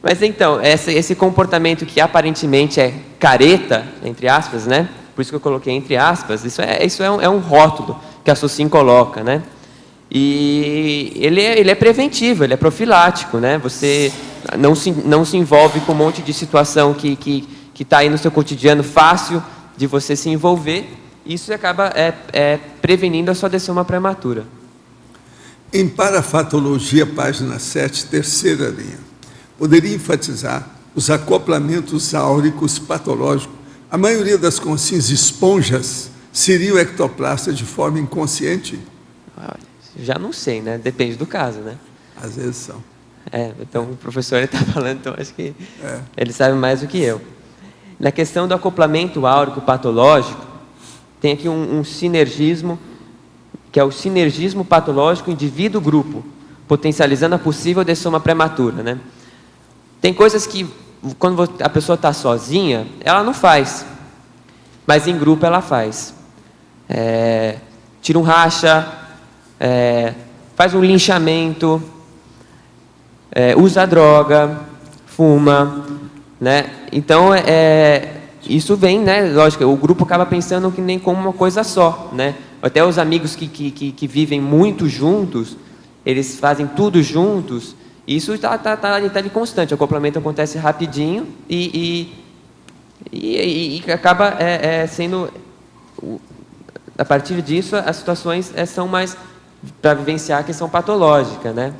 Mas então, esse comportamento que aparentemente é careta, entre aspas, né? Por isso que eu coloquei entre aspas, isso é um rótulo que a SOCIM coloca, né? E ele é preventivo, ele é profilático, né? Você não se envolve com um monte de situação que está aí no seu cotidiano, fácil de você se envolver. Isso acaba prevenindo a sua dessoma prematura. Em Parafatologia, página 7, terceira linha, poderia enfatizar os acoplamentos áuricos patológicos. A maioria das consciências esponjas seriam ectoplastas de forma inconsciente? Já não sei, né? Depende do caso, né? Às vezes são. Então o professor está falando, então acho que ele sabe mais do que eu. Na questão do acoplamento áurico patológico, tem aqui um sinergismo, que é o sinergismo patológico indivíduo-grupo, potencializando a possível dessoma prematura, né? Tem coisas que, quando a pessoa está sozinha, ela não faz, mas em grupo ela faz. Tira um racha, faz um linchamento, usa droga, fuma, né? Então, isso vem, né? Lógico, o grupo acaba pensando que nem como uma coisa só, né? Até os amigos que vivem muito juntos, eles fazem tudo juntos. Isso está de constante, o acoplamento acontece rapidinho e acaba sendo... A partir disso, as situações são mais para vivenciar a questão patológica, né?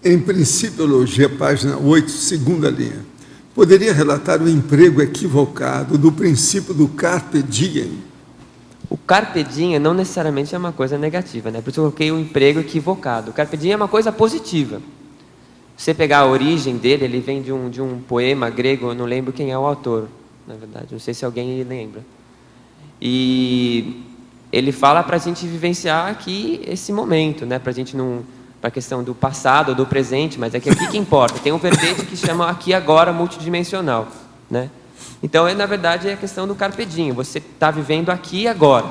Em Principiologia, página 8, segunda linha, poderia relatar o emprego equivocado do princípio do carpe diem? O carpe diem não necessariamente é uma coisa negativa, né? Por isso eu coloquei o emprego equivocado. O carpe diem é uma coisa positiva. Você pegar a origem dele, ele vem de um poema grego, eu não lembro quem é o autor, na verdade, não sei se alguém lembra. E ele fala para a gente vivenciar aqui esse momento, né? Para a gente não... para a questão do passado ou do presente, mas é que aqui que importa. Tem um verbete que chama aqui agora multidimensional, né? Então, na verdade, é a questão do carpe diem. Você está vivendo aqui e agora.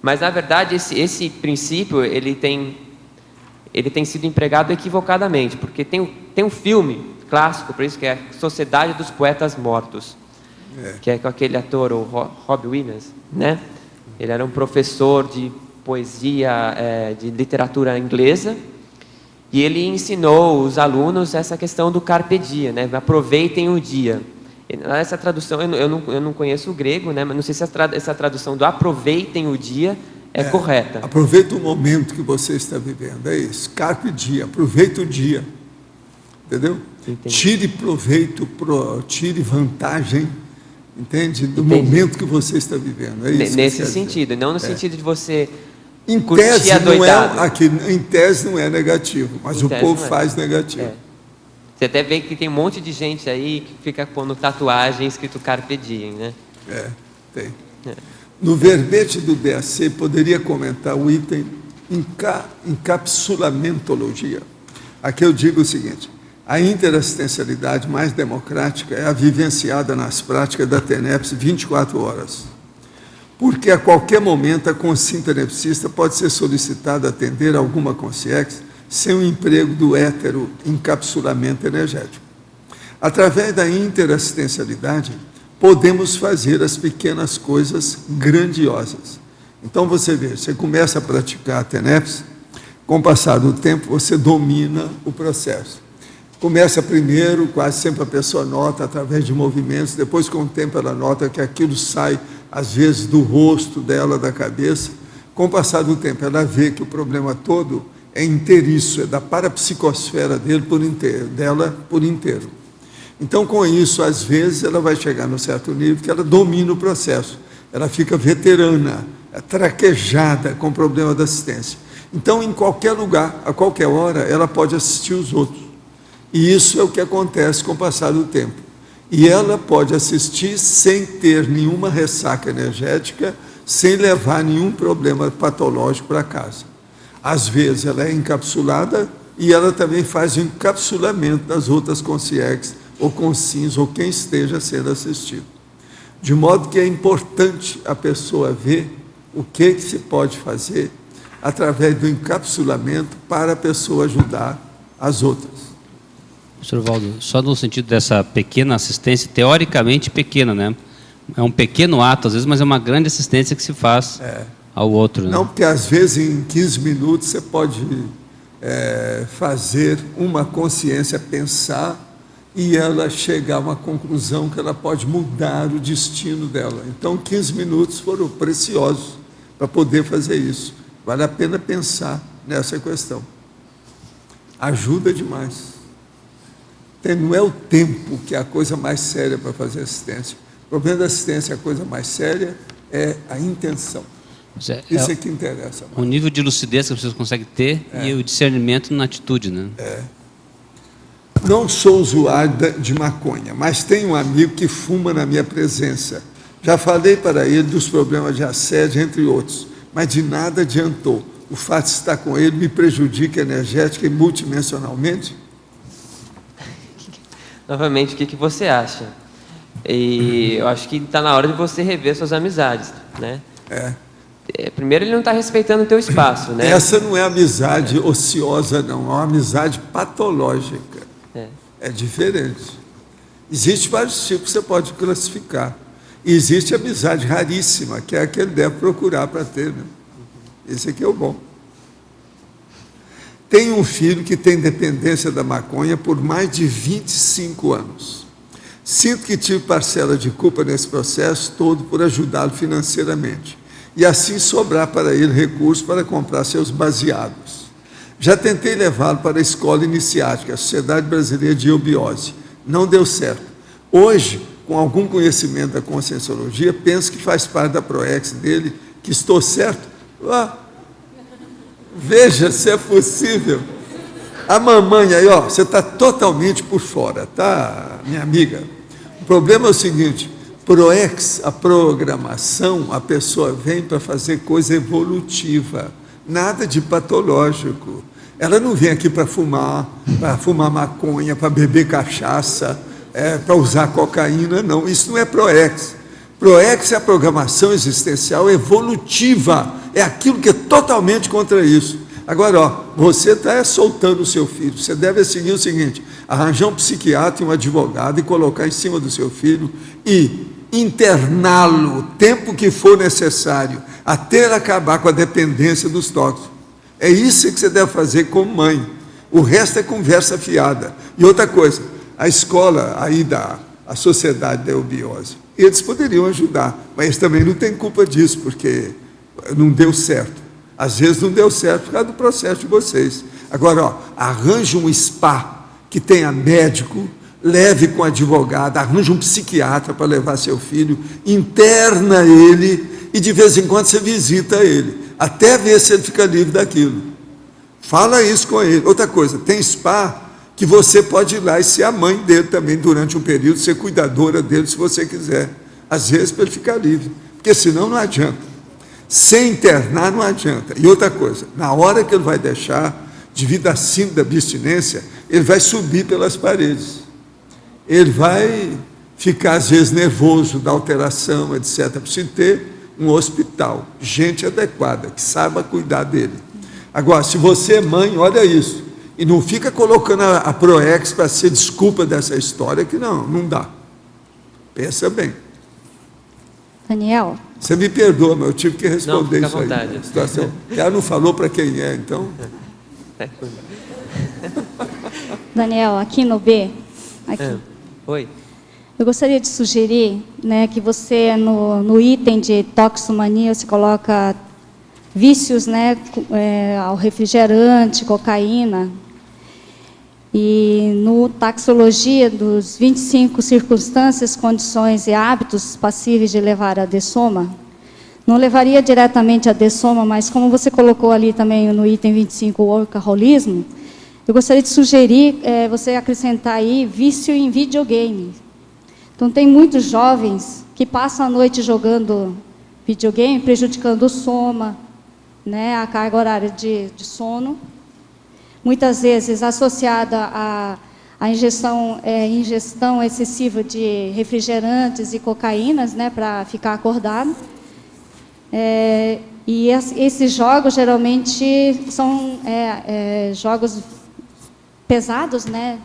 Mas, na verdade, esse princípio, ele tem sido empregado equivocadamente, porque tem um filme clássico, por isso que é Sociedade dos Poetas Mortos, que é com aquele ator, o Robbie Williams, né? Ele era um professor de poesia, de literatura inglesa, e ele ensinou os alunos essa questão do carpe diem, né? Aproveitem o dia. Essa tradução, eu não conheço o grego, né? Mas não sei se essa tradução do aproveitem o dia é correta. Aproveita o momento que você está vivendo, é isso. Carpe diem, aproveita o dia. Entendeu? Entendi. Tire proveito, tire vantagem, entende? Do momento que você está vivendo. É isso. Nesse sentido, não no sentido de você em curtir tese, a doidada. em tese não é negativo, mas o povo faz negativo. Você até vê que tem um monte de gente aí que fica pondo tatuagem escrito carpe diem, né? Tem. No verbete do DAC, poderia comentar o item encapsulamentologia. Aqui eu digo o seguinte: a interassistencialidade mais democrática é a vivenciada nas práticas da TENEPS 24 horas. Porque a qualquer momento a consciência tenepsista pode ser solicitada a atender alguma consciex sem o emprego do heteroencapsulamento energético. Através da interassistencialidade, podemos fazer as pequenas coisas grandiosas. Então, você vê, você começa a praticar a TENEPS, com o passar do tempo, você domina o processo. Começa primeiro, quase sempre a pessoa nota através de movimentos, depois, com o tempo, ela nota que aquilo sai, às vezes, do rosto dela, da cabeça. Com o passar do tempo, ela vê que o problema todo é inteiriço, é da parapsicosfera dela por inteiro. Então, com isso, às vezes, ela vai chegar num certo nível que ela domina o processo. Ela fica veterana, traquejada com o problema da assistência. Então, em qualquer lugar, a qualquer hora, ela pode assistir os outros. E isso é o que acontece com o passar do tempo. E ela pode assistir sem ter nenhuma ressaca energética, sem levar nenhum problema patológico para casa. Às vezes, ela é encapsulada e ela também faz o encapsulamento das outras consciex, ou consciências, ou quem esteja sendo assistido. De modo que é importante a pessoa ver o que se pode fazer através do encapsulamento para a pessoa ajudar as outras. Professor Valdo, só no sentido dessa pequena assistência, teoricamente pequena, né? é um pequeno ato, às vezes, mas é uma grande assistência que se faz ao outro. Né? Não, porque às vezes em 15 minutos você pode fazer uma consciência pensar e ela chegar a uma conclusão que ela pode mudar o destino dela. Então, 15 minutos foram preciosos para poder fazer isso. Vale a pena pensar nessa questão. Ajuda demais. Não é o tempo que é a coisa mais séria para fazer assistência. O problema da assistência, a coisa mais séria é a intenção. Isso é que interessa. O nível de lucidez que a pessoa consegue ter e o discernimento na atitude, né? Não sou usuário de maconha, mas tenho um amigo que fuma na minha presença. Já falei para ele dos problemas de assédio, entre outros, mas de nada adiantou. O fato de estar com ele me prejudica energética e multidimensionalmente? Novamente, o que você acha? E eu acho que está na hora de você rever suas amizades, né? Primeiro, ele não está respeitando o teu espaço, né? Essa não é amizade ociosa, não. É uma amizade patológica. É diferente. Existem vários tipos que você pode classificar. E existe amizade raríssima, que é a que ele deve procurar para ter. Né? Esse aqui é o bom. Tenho um filho que tem dependência da maconha por mais de 25 anos. Sinto que tive parcela de culpa nesse processo todo por ajudá-lo financeiramente. E assim sobrar para ele recursos para comprar seus baseados. Já tentei levá-lo para a escola iniciática, a Sociedade Brasileira de Eubiose. Não deu certo. Hoje, com algum conhecimento da conscienciologia, penso que faz parte da PROEX dele, que estou certo. Veja se é possível. A mamãe aí, você está totalmente por fora, tá, minha amiga? O problema é o seguinte, PROEX, a programação, a pessoa vem para fazer coisa evolutiva, nada de patológico. Ela não vem aqui para fumar maconha, para beber cachaça, para usar cocaína, não. Isso não é PROEX. PROEX é a programação existencial evolutiva, é aquilo que é totalmente contra isso. Agora, você está soltando o seu filho, você deve seguir o seguinte, arranjar um psiquiatra e um advogado e colocar em cima do seu filho e interná-lo o tempo que for necessário, até ele acabar com a dependência dos tóxicos. É isso que você deve fazer como mãe. O resto é conversa fiada. E outra coisa, a escola aí a Sociedade da Eubiose, eles poderiam ajudar, mas eles também não têm culpa disso, porque não deu certo. Às vezes não deu certo por causa do processo de vocês. Agora, arranje um spa que tenha médico, leve com advogado, arranje um psiquiatra para levar seu filho, interna ele e de vez em quando você visita ele, até ver se ele fica livre daquilo. Fala isso com ele. Outra coisa, tem spa que você pode ir lá e ser a mãe dele também durante um período, ser cuidadora dele se você quiser. Às vezes para ele ficar livre, porque senão não adianta. Sem internar não adianta. E outra coisa, na hora que ele vai deixar, devido à síndrome da abstinência, ele vai subir pelas paredes. Ele vai ficar, às vezes, nervoso da alteração, etc. Precisa ter um hospital, gente adequada, que saiba cuidar dele. Agora, se você é mãe, olha isso, e não fica colocando a PROEX para ser desculpa dessa história, que não dá. Pensa bem. Daniel. Você me perdoa, mas eu tive que responder isso aí. Situação. Ela não falou para quem é, então. Daniel, aqui no B. Aqui. Oi. Eu gostaria de sugerir, né, que você, no item de toxomania, você coloca vícios, né, ao refrigerante, cocaína. E no taxologia dos 25 circunstâncias, condições e hábitos passíveis de levar a dessoma, não levaria diretamente a dessoma, mas como você colocou ali também no item 25 o workaholismo, eu gostaria de sugerir você acrescentar aí vício em videogame. Então tem muitos jovens que passam a noite jogando videogame, prejudicando o soma, né, a carga horária de sono. Muitas vezes associada à ingestão excessiva de refrigerantes e cocaínas, né, para ficar acordado. E esses jogos geralmente são jogos pesados, né,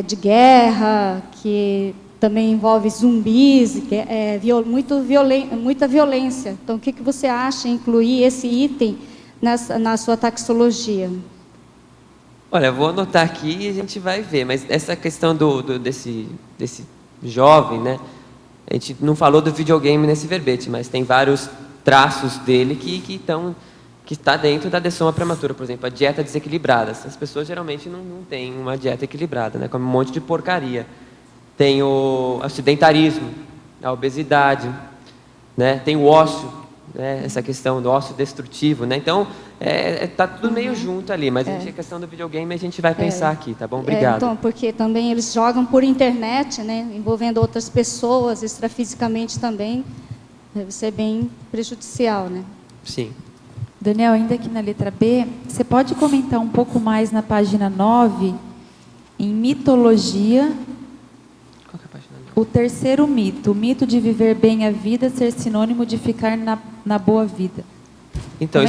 de guerra, que também envolve zumbis, que muita violência. Então, o que você acha de incluir esse item na sua taxologia? Olha, eu vou anotar aqui e a gente vai ver, mas essa questão desse jovem, né? A gente não falou do videogame nesse verbete, mas tem vários traços dele que está dentro da adeção prematura. Por exemplo, a dieta desequilibrada. As pessoas geralmente não têm uma dieta equilibrada, né? Comem um monte de porcaria. Tem o sedentarismo, a obesidade, né? Tem o ócio, né? Essa questão do ócio destrutivo, né? Então, tá tudo meio junto ali, mas a questão do videogame a gente vai pensar aqui, tá bom? Obrigado. Então, porque também eles jogam por internet, né? Envolvendo outras pessoas, extrafisicamente também, deve ser bem prejudicial, né? Sim. Daniel, ainda aqui na letra B, você pode comentar um pouco mais na página 9, em mitologia, o terceiro mito, o mito de viver bem a vida ser sinônimo de ficar na boa vida. Então,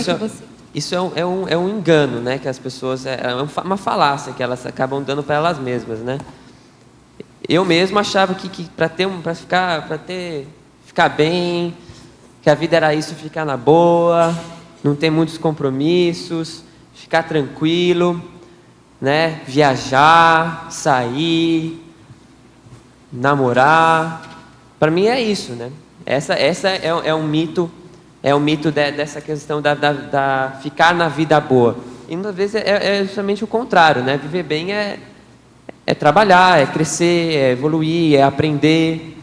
isso é um engano, né? Que as pessoas, uma falácia que elas acabam dando para elas mesmas, né? Eu mesmo achava que para ficar bem, que a vida era isso, ficar na boa, não ter muitos compromissos, ficar tranquilo, né? Viajar, sair, namorar. Para mim é isso, né? Essa é um mito. É um mito dessa questão da ficar na vida boa. E muitas vezes é justamente o contrário, né? Viver bem é trabalhar, é crescer, é evoluir, é aprender,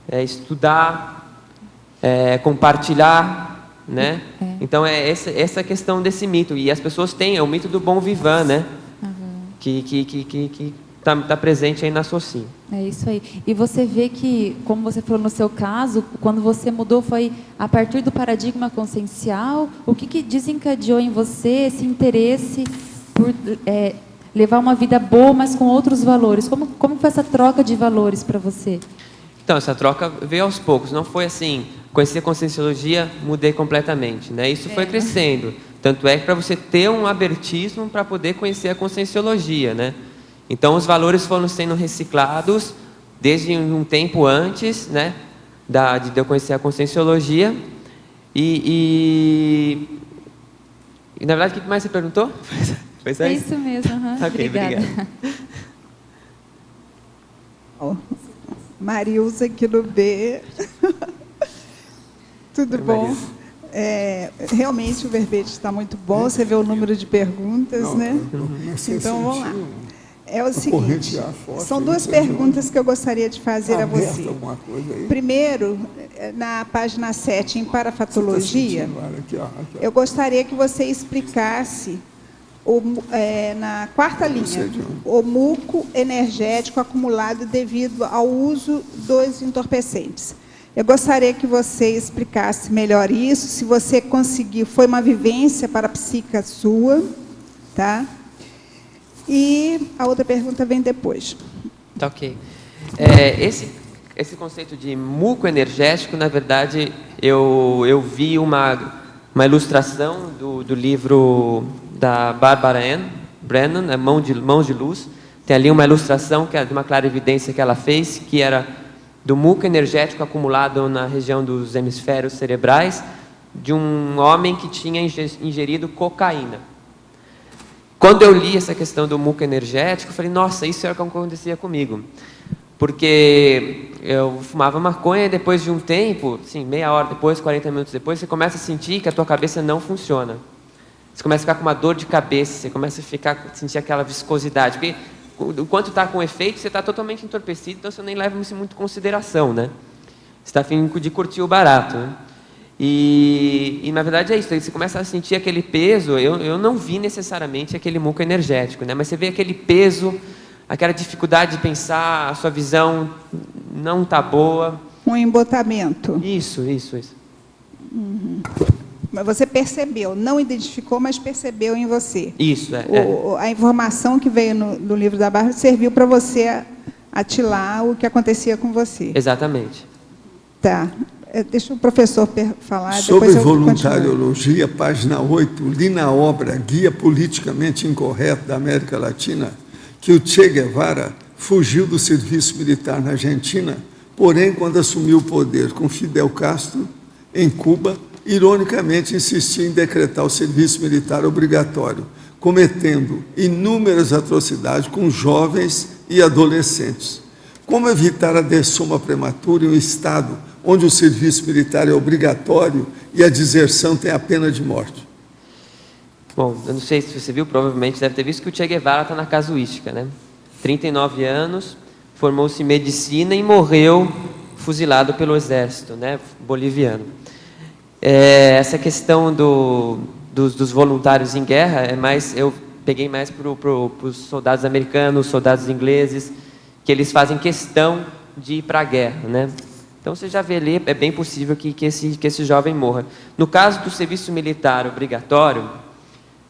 é estudar, é compartilhar, né? Então é essa questão desse mito. E as pessoas têm, é o mito do bom vivant, né? Que está presente aí na Socin. É isso aí. E você vê que, como você falou no seu caso, quando você mudou foi a partir do paradigma consciencial, o que desencadeou em você esse interesse por levar uma vida boa, mas com outros valores? Como foi essa troca de valores para você? Então, essa troca veio aos poucos. Não foi assim, conheci a Conscienciologia, mudei completamente, né? Isso foi crescendo. Tanto é que para você ter um abertismo para poder conhecer a Conscienciologia, né? Então, os valores foram sendo reciclados desde um tempo antes, né, de eu conhecer a Conscienciologia. E na verdade, o que mais você perguntou? Foi só isso? Isso mesmo. Ok, obrigado. Marilza aqui no B. Tudo bom? Realmente o verbete está muito bom, você vê o número de perguntas, né? Então, vamos lá. É o seguinte, são duas perguntas que eu gostaria de fazer a você. Primeiro, na página 7, em parafatologia, eu gostaria que você explicasse, na quarta linha, o muco energético acumulado devido ao uso dos entorpecentes. Eu gostaria que você explicasse melhor isso, se você conseguir, foi uma vivência parapsíquica sua, tá? E a outra pergunta vem depois. Tá, ok. Esse conceito de muco energético, na verdade, eu vi uma ilustração do livro da Barbara Ann Brennan, Mãos de Luz. Tem ali uma ilustração que é de uma clarividência que ela fez, que era do muco energético acumulado na região dos hemisférios cerebrais de um homem que tinha ingerido cocaína. Quando eu li essa questão do muco energético, eu falei, nossa, isso era o que acontecia comigo. Porque eu fumava maconha e depois de um tempo, assim, meia hora depois, 40 minutos depois, você começa a sentir que a tua cabeça não funciona. Você começa a ficar com uma dor de cabeça, você começa a sentir aquela viscosidade. Porque enquanto está com efeito, você está totalmente entorpecido, então você nem leva isso muito em consideração, né? Você está a fim de curtir o barato, né? E na verdade é isso, você começa a sentir aquele peso. Eu não vi necessariamente aquele muco energético, né? Mas você vê aquele peso, aquela dificuldade de pensar, a sua visão não está boa. Um embotamento. Isso. Uhum. Mas você percebeu, não identificou, mas percebeu em você. Isso, A informação que veio no livro da Bárbara serviu para você atilar o que acontecia com você. Exatamente. Tá. Deixa o professor falar. Sobre voluntariologia, página 8, li na obra Guia Politicamente Incorreto da América Latina que o Che Guevara fugiu do serviço militar na Argentina, porém, quando assumiu o poder com Fidel Castro, em Cuba, ironicamente insistia em decretar o serviço militar obrigatório, cometendo inúmeras atrocidades com jovens e adolescentes. Como evitar a dessoma prematura em um Estado onde o serviço militar é obrigatório e a deserção tem a pena de morte? Bom, eu não sei se você viu, provavelmente deve ter visto que o Che Guevara está na casuística, né? 39 anos, formou-se em medicina e morreu fuzilado pelo exército, né, boliviano. Essa questão dos voluntários em guerra, eu peguei mais para os soldados americanos, soldados ingleses, que eles fazem questão de ir para a guerra, né? Então, você já vê ali, é bem possível que esse jovem morra. No caso do serviço militar obrigatório,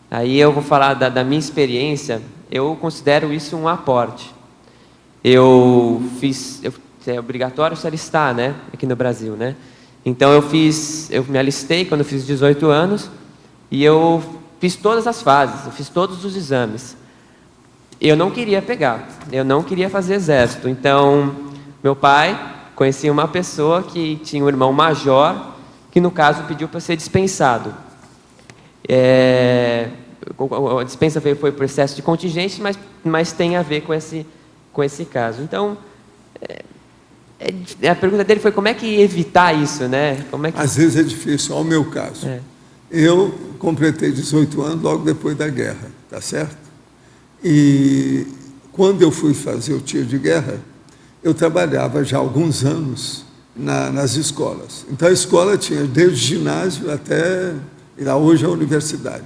aí eu vou falar da minha experiência, eu considero isso um aporte. É obrigatório se alistar, né, aqui no Brasil, né? Então, eu me alistei quando eu fiz 18 anos e eu fiz todas as fases, eu fiz todos os exames. Eu não queria pegar, eu não queria fazer exército. Então, meu pai conhecia uma pessoa que tinha um irmão major, que no caso pediu para ser dispensado. A dispensa foi por excesso de contingente, mas tem a ver com esse caso. Então, a pergunta dele foi como é que evitar isso, né? Às vezes é difícil, ao meu caso. Eu completei 18 anos logo depois da guerra, tá certo? E quando eu fui fazer o tiro de guerra, eu trabalhava já há alguns anos nas escolas. Então, a escola tinha desde o ginásio até hoje a universidade.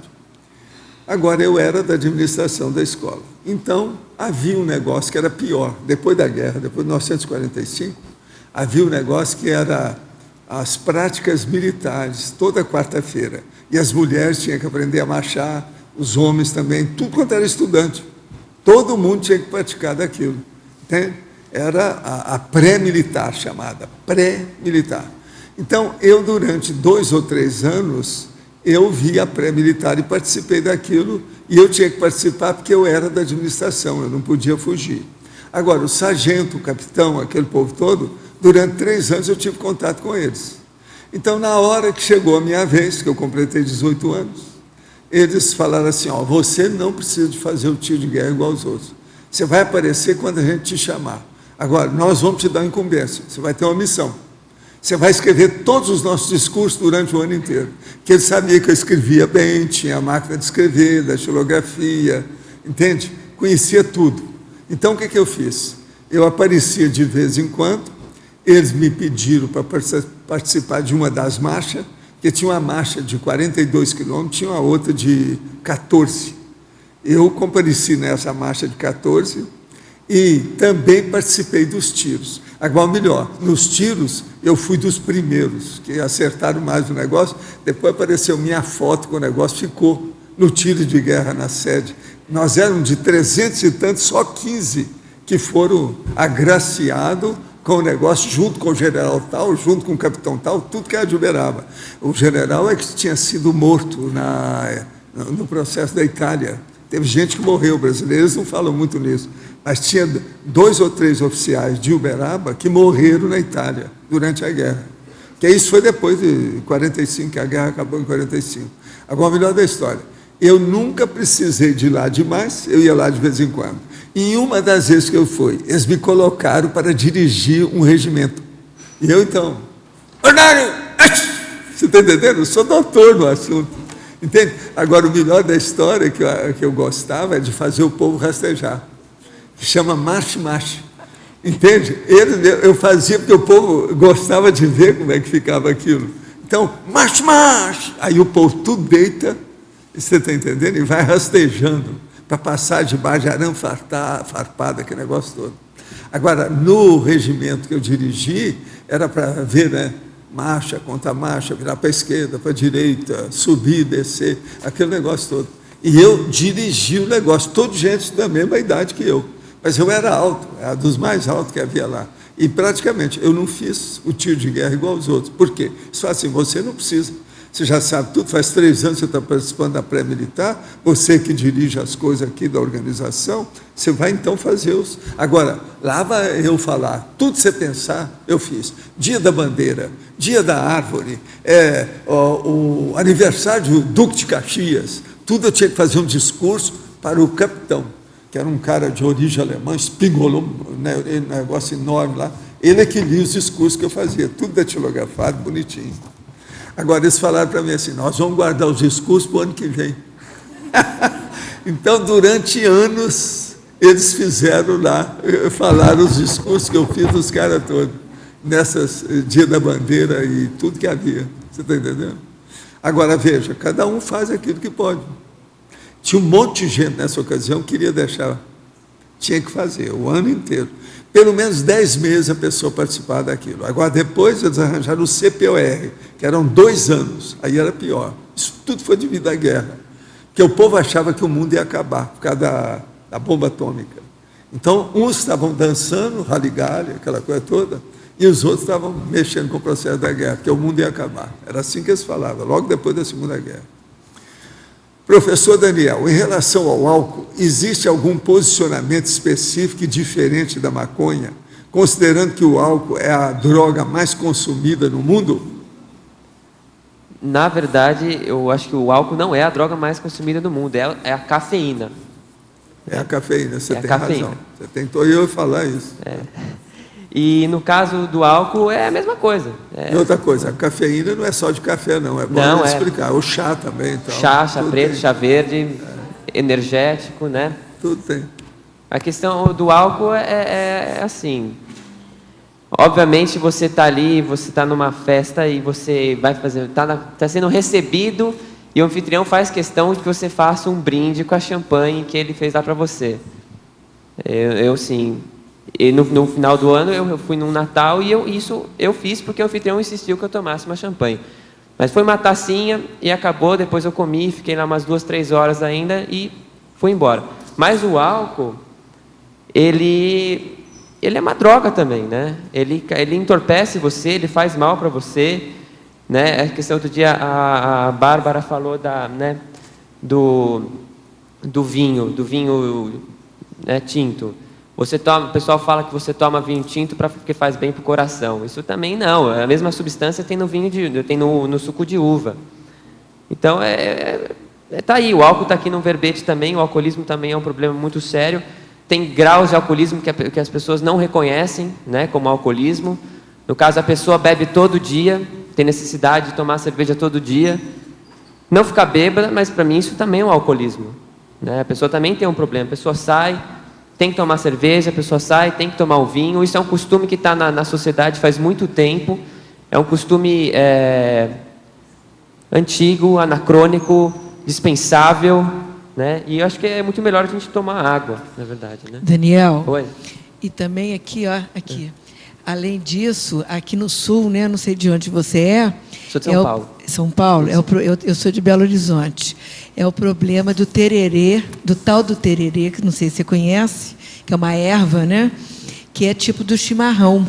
Agora, eu era da administração da escola. Então, havia um negócio que era pior. Depois da guerra, depois de 1945, havia um negócio que era as práticas militares, toda quarta-feira. E as mulheres tinham que aprender a marchar, os homens também, tudo quanto era estudante. Todo mundo tinha que praticar daquilo. Entende? Era a pré-militar, chamada pré-militar. Então, eu, durante 2 ou 3 anos, eu vi a pré-militar e participei daquilo, e eu tinha que participar porque eu era da administração, eu não podia fugir. Agora, o sargento, o capitão, aquele povo todo, durante 3 anos eu tive contato com eles. Então, na hora que chegou a minha vez, que eu completei 18 anos, eles falaram assim, ó, você não precisa de fazer o tiro de guerra igual aos outros. Você vai aparecer quando a gente te chamar. Agora, nós vamos te dar uma incumbência, você vai ter uma missão. Você vai escrever todos os nossos discursos durante o ano inteiro. Porque ele sabia que eu escrevia bem, tinha a máquina de escrever, da xilografia, entende? Conhecia tudo. Então, o que eu fiz? Eu aparecia de vez em quando, eles me pediram para participar de uma das marchas, que tinha uma marcha de 42 quilômetros, tinha uma outra de 14. Eu compareci nessa marcha de 14 e também participei dos tiros. Agora, melhor, nos tiros eu fui dos primeiros, que acertaram mais o negócio, depois apareceu minha foto com o negócio, ficou no tiro de guerra na sede. Nós éramos de 300 e tantos, só 15 que foram agraciados com o negócio, junto com o general tal, junto com o capitão tal, tudo que era de Uberaba. O general é que tinha sido morto no processo da Itália. Teve gente que morreu, brasileiros não falam muito nisso, mas tinha 2 ou 3 oficiais de Uberaba que morreram na Itália durante a guerra. Que isso foi depois de 45, que a guerra acabou em 45. Agora, o melhor da história, eu nunca precisei de ir lá demais, eu ia lá de vez em quando. E uma das vezes que eu fui, eles me colocaram para dirigir um regimento. E eu, então, ordinário, você está entendendo? Eu sou doutor no assunto. Entende? Agora, o melhor da história que eu gostava é de fazer o povo rastejar, que chama marche-marche. Entende? Eu fazia porque o povo gostava de ver como é que ficava aquilo. Então, marche-marche! Aí o povo tudo deita, você está entendendo? E vai rastejando, para passar debaixo de arame farpado, aquele negócio todo. Agora, no regimento que eu dirigi, era para ver, né? Marcha, contra-marcha, virar para a esquerda, para a direita, subir, descer, aquele negócio todo. E eu dirigi o negócio, toda gente da mesma idade que eu. Mas eu era alto, era dos mais altos que havia lá. E praticamente eu não fiz o tiro de guerra igual aos outros. Por quê? Só assim, você não precisa. Você já sabe tudo, faz 3 anos que você está participando da pré-militar, você que dirige as coisas aqui da organização, você vai então fazer os... Agora, lá vai eu falar, tudo que você pensar, eu fiz. Dia da bandeira, dia da árvore, o aniversário do Duque de Caxias, tudo eu tinha que fazer um discurso para o capitão, que era um cara de origem alemã, espingolou, né, um negócio enorme lá. Ele é que lia os discursos que eu fazia, tudo datilografado, bonitinho. Agora, eles falaram para mim assim, nós vamos guardar os discursos para o ano que vem. Então, durante anos, eles fizeram lá, falaram os discursos que eu fiz dos caras todos, nessas Dia da Bandeira e tudo que havia. Você está entendendo? Agora, veja, cada um faz aquilo que pode. Tinha um monte de gente nessa ocasião que queria deixar, tinha que fazer, o ano inteiro. Pelo menos 10 meses a pessoa participava daquilo. Agora, depois eles arranjaram o CPOR, que eram 2 anos, aí era pior. Isso tudo foi devido à guerra, porque o povo achava que o mundo ia acabar, por causa da bomba atômica. Então, uns estavam dançando, raligalha, aquela coisa toda, e os outros estavam mexendo com o processo da guerra, porque o mundo ia acabar. Era assim que eles falavam, logo depois da Segunda Guerra. Professor Daniel, em relação ao álcool, existe algum posicionamento específico e diferente da maconha, considerando que o álcool é a droga mais consumida no mundo? Na verdade, eu acho que o álcool não é a droga mais consumida no mundo, é a cafeína. É a cafeína, você tem razão. Você tentou eu falar isso. E no caso do álcool é a mesma coisa. E outra coisa, a cafeína não é só de café, não. É bom explicar. O chá também. Então, chá preto, chá verde, energético, né? Tudo tem. A questão do álcool é assim. Obviamente você está ali, você está numa festa e você vai fazer, está sendo recebido e o anfitrião faz questão de que você faça um brinde com a champanhe que ele fez lá para você. Eu sim. E no final do ano eu fui num Natal e isso eu fiz porque o anfitrião insistiu que eu tomasse uma champanhe. Mas foi uma tacinha e acabou, depois eu comi, fiquei lá umas 2, 3 horas ainda e fui embora. Mas o álcool, ele é uma droga também, né? Ele entorpece você, ele faz mal para você, né? A questão do dia, a Bárbara falou do vinho, né, tinto. O pessoal fala que você toma vinho tinto porque faz bem para o coração. Isso também não. A mesma substância tem no vinho tem no suco de uva. Então, tá aí. O álcool está aqui no verbete também. O alcoolismo também é um problema muito sério. Tem graus de alcoolismo que as pessoas não reconhecem, né, como alcoolismo. No caso, a pessoa bebe todo dia, tem necessidade de tomar cerveja todo dia. Não ficar bêbada, mas para mim isso também é um alcoolismo, né? A pessoa também tem um problema. A pessoa sai, tem que tomar cerveja, a pessoa sai, tem que tomar o vinho. Isso é um costume que está na sociedade faz muito tempo. É um costume antigo, anacrônico, dispensável, né? E eu acho que é muito melhor a gente tomar água, na verdade, né? Daniel. Oi. E também aqui, ó, aqui. Além disso, aqui no Sul, né? Não sei de onde você é. Sou de São Paulo. São Paulo. Eu sou de Belo Horizonte. É o problema do tererê, do tal do tererê, que não sei se você conhece, que é uma erva, né? Que é tipo do chimarrão.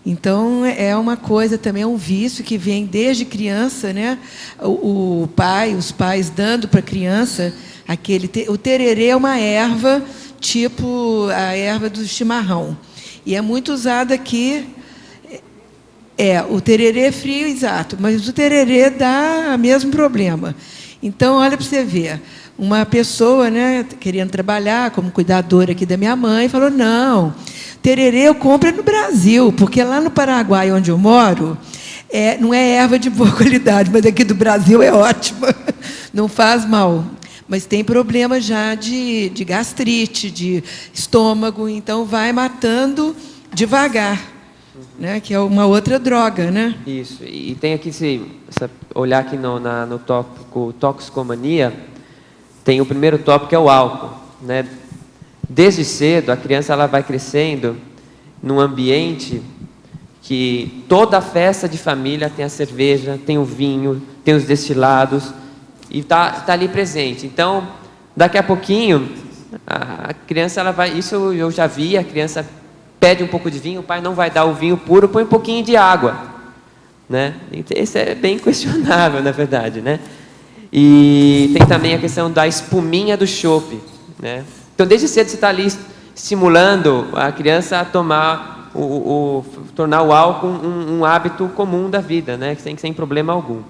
Então, é uma coisa também, é um vício que vem desde criança, né? Os pais dando para a criança o tererê é uma erva, tipo a erva do chimarrão. E é muito usada aqui. O tererê é frio, exato, mas o tererê dá o mesmo problema. Então, olha para você ver, uma pessoa, né, querendo trabalhar como cuidadora aqui da minha mãe, falou, não, tererê eu compro no Brasil, porque lá no Paraguai, onde eu moro, não é erva de boa qualidade, mas aqui do Brasil é ótima, não faz mal. Mas tem problema já de gastrite, de estômago, então vai matando devagar, né? Que é uma outra droga, né? Isso. E tem aqui, se olhar aqui no tópico toxicomania, tem o primeiro tópico que é o álcool, né? Desde cedo, a criança ela vai crescendo num ambiente que toda festa de família tem a cerveja, tem o vinho, tem os destilados, e tá ali presente. Então, daqui a pouquinho, a criança ela vai... Isso eu já vi, a criança pede um pouco de vinho, o pai não vai dar o vinho puro, põe um pouquinho de água. né? Esse é bem questionável, na verdade, né? E tem também a questão da espuminha do chope, né? Então, desde cedo você está ali estimulando a criança a tomar tornar o álcool um hábito comum da vida, né? Sem problema algum.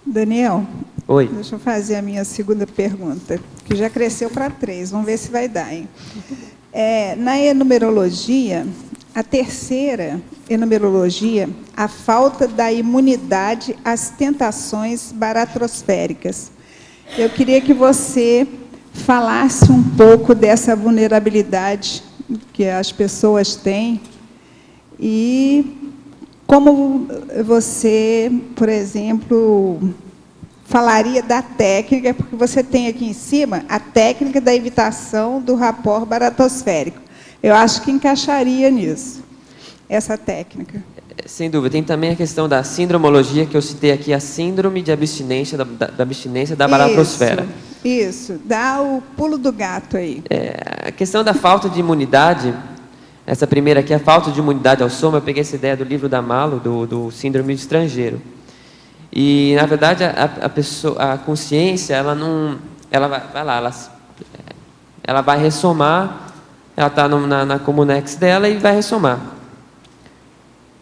Daniel, oi. Deixa eu fazer a minha segunda pergunta, que já cresceu para 3, vamos ver se vai dar, hein? Na enumerologia, a terceira enumerologia, a falta da imunidade às tentações baratrosféricas. Eu queria que você falasse um pouco dessa vulnerabilidade que as pessoas têm e como você, por exemplo, falaria da técnica, porque você tem aqui em cima a técnica da evitação do rapport baratosférico. Eu acho que encaixaria nisso, essa técnica. Sem dúvida. Tem também a questão da sindromologia, que eu citei aqui, a síndrome de abstinência, da abstinência da baratrosfera. Isso. Dá o pulo do gato aí. A questão da falta de imunidade, essa primeira aqui, a falta de imunidade ao soma, eu peguei essa ideia do livro da Malo, do síndrome de estrangeiro. E, na verdade, a consciência, ela vai lá, ela vai ressomar, ela está na Comunex dela e vai ressomar.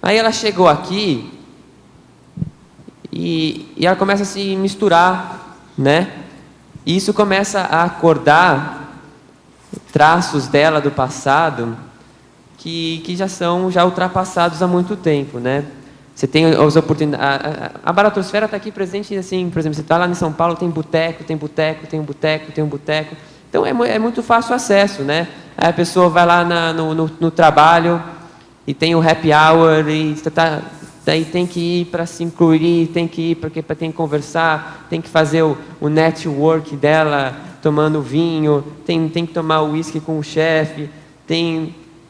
Aí ela chegou aqui e ela começa a se misturar, né? E isso começa a acordar traços dela do passado que já são ultrapassados há muito tempo, né? Você tem as oportunidades. A baratrosfera está aqui presente, assim, por exemplo, você está lá em São Paulo, tem boteco, tem boteco, tem boteco, tem um boteco. Então é muito fácil o acesso, né? Aí a pessoa vai lá no trabalho e tem o happy hour e daí tem que ir para se incluir, tem que ir porque tem que conversar, tem que fazer o network dela tomando vinho, tem que tomar o uísque com o chefe,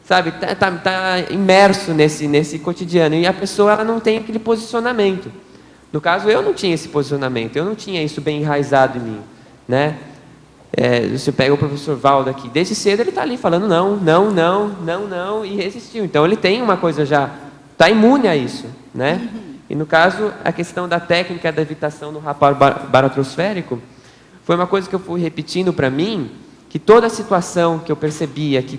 sabe, tá imerso nesse cotidiano. E a pessoa ela não tem aquele posicionamento. No caso, eu não tinha esse posicionamento, eu não tinha isso bem enraizado em mim, né? Você pega o professor Valdo aqui, desde cedo ele está ali falando não, e resistiu. Então ele tem uma coisa já, está imune a isso, né? E no caso, a questão da técnica da evitação do rapport baratrosférico foi uma coisa que eu fui repetindo para mim, que toda situação que eu percebia que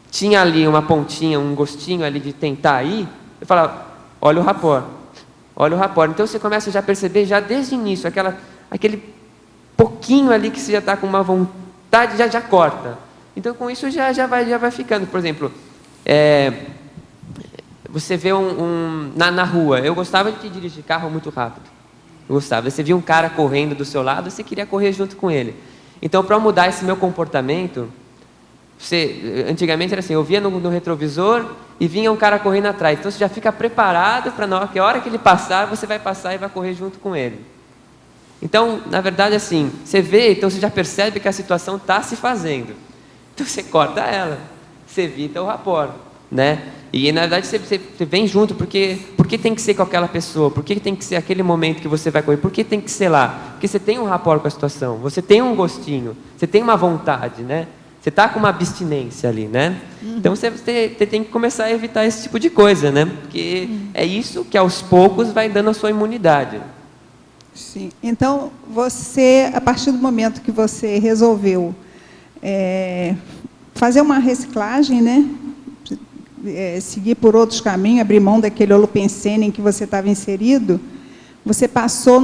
tinha ali uma pontinha, um gostinho ali de tentar ir, eu falava, olha o rapport. Então você começa já a perceber, já desde o início, aquele pouquinho ali que você já está com uma vontade, já corta. Então com isso já vai ficando. Por exemplo, você vê na rua, eu gostava de dirigir carro muito rápido. Eu gostava. Você via um cara correndo do seu lado, você queria correr junto com ele. Então, para mudar esse meu comportamento, antigamente era assim, eu via no retrovisor e vinha um cara correndo atrás. Então você já fica preparado para a hora que ele passar, você vai passar e vai correr junto com ele. Então, na verdade, assim, você vê, então você já percebe que a situação está se fazendo. Então você corta ela, você evita o rapport, né? E na verdade você vem junto, porque tem que ser com aquela pessoa, porque tem que ser aquele momento que você vai correr, porque tem que ser lá, porque você tem um rapport com a situação, você tem um gostinho, você tem uma vontade, né? Você está com uma abstinência ali, né? Então você tem que começar a evitar esse tipo de coisa, né? Porque é isso que aos poucos vai dando a sua imunidade. Sim. Então, você, a partir do momento que você resolveu fazer uma reciclagem, né? Seguir por outros caminhos, abrir mão daquele holopensene em que você estava inserido, você passou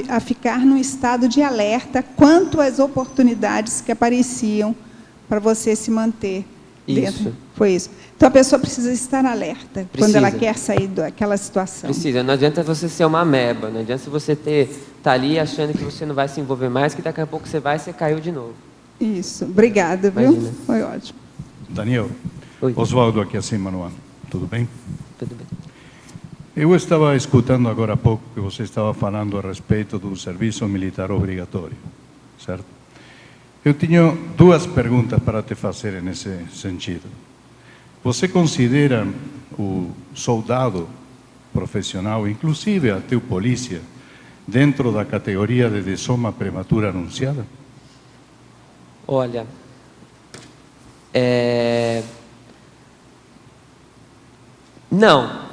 a ficar num estado de alerta quanto às oportunidades que apareciam para você se manter dentro. Isso. Foi isso. Então, a pessoa precisa estar alerta quando ela quer sair daquela situação. Precisa. Não adianta você ser uma ameba, não adianta você estar ali achando que você não vai se envolver mais, que daqui a pouco você caiu de novo. Isso. Obrigada, viu? Imagina. Foi ótimo. Daniel, oi. Oswaldo aqui acima no ano. Tudo bem? Tudo bem. Eu estava escutando agora há pouco que você estava falando a respeito do serviço militar obrigatório, certo? Eu tenho duas perguntas para te fazer nesse sentido. Você considera o soldado profissional, inclusive até o polícia, dentro da categoria de dessoma prematura anunciada? Olha, não.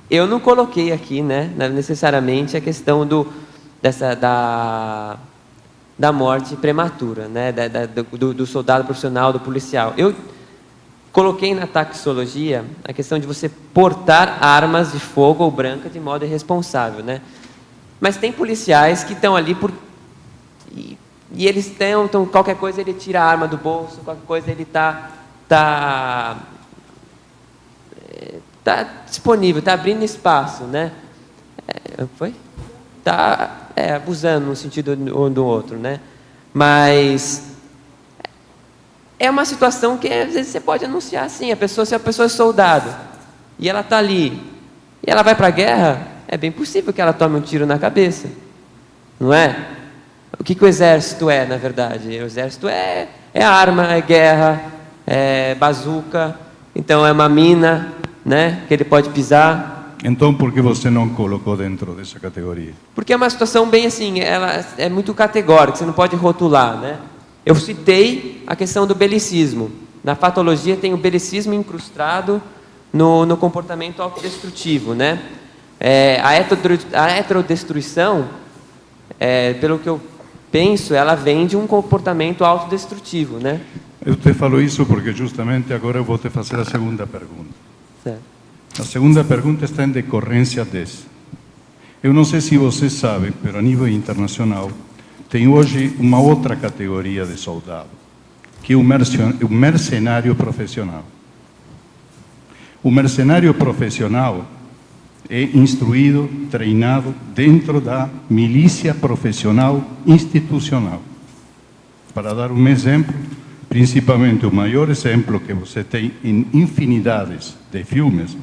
Eu não coloquei aqui, né, necessariamente a questão da morte prematura, né, do soldado profissional, do policial. Eu coloquei na taxologia a questão de você portar armas de fogo ou branca de modo irresponsável, né? Mas tem policiais que estão ali e eles estão, então qualquer coisa ele tira a arma do bolso, qualquer coisa ele tá disponível, está abrindo espaço, né? Está abusando no sentido do outro, né? Mas é uma situação que às vezes você pode anunciar assim, se a pessoa é soldado e ela está ali e ela vai para a guerra, é bem possível que ela tome um tiro na cabeça, não é? O que o exército é, na verdade? O exército é arma, é guerra, é bazuca, então é uma mina, né, que ele pode pisar. Então, por que você não colocou dentro dessa categoria? Porque é uma situação bem assim, ela é muito categórica, você não pode rotular, né? Eu citei a questão do belicismo. Na patologia tem o belicismo incrustado no comportamento autodestrutivo, né? A heterodestruição, pelo que eu penso, ela vem de um comportamento autodestrutivo, né? Eu te falo isso porque justamente agora eu vou te fazer a segunda pergunta. Certo. A segunda pergunta está em decorrência dessa. Eu não sei se você sabe, mas a nível internacional tem hoje uma outra categoria de soldado, que é o mercenário profissional. O mercenário profissional é instruído, treinado dentro da milícia profissional institucional. Para dar um exemplo, principalmente o maior exemplo que você tem em infinidades de filmes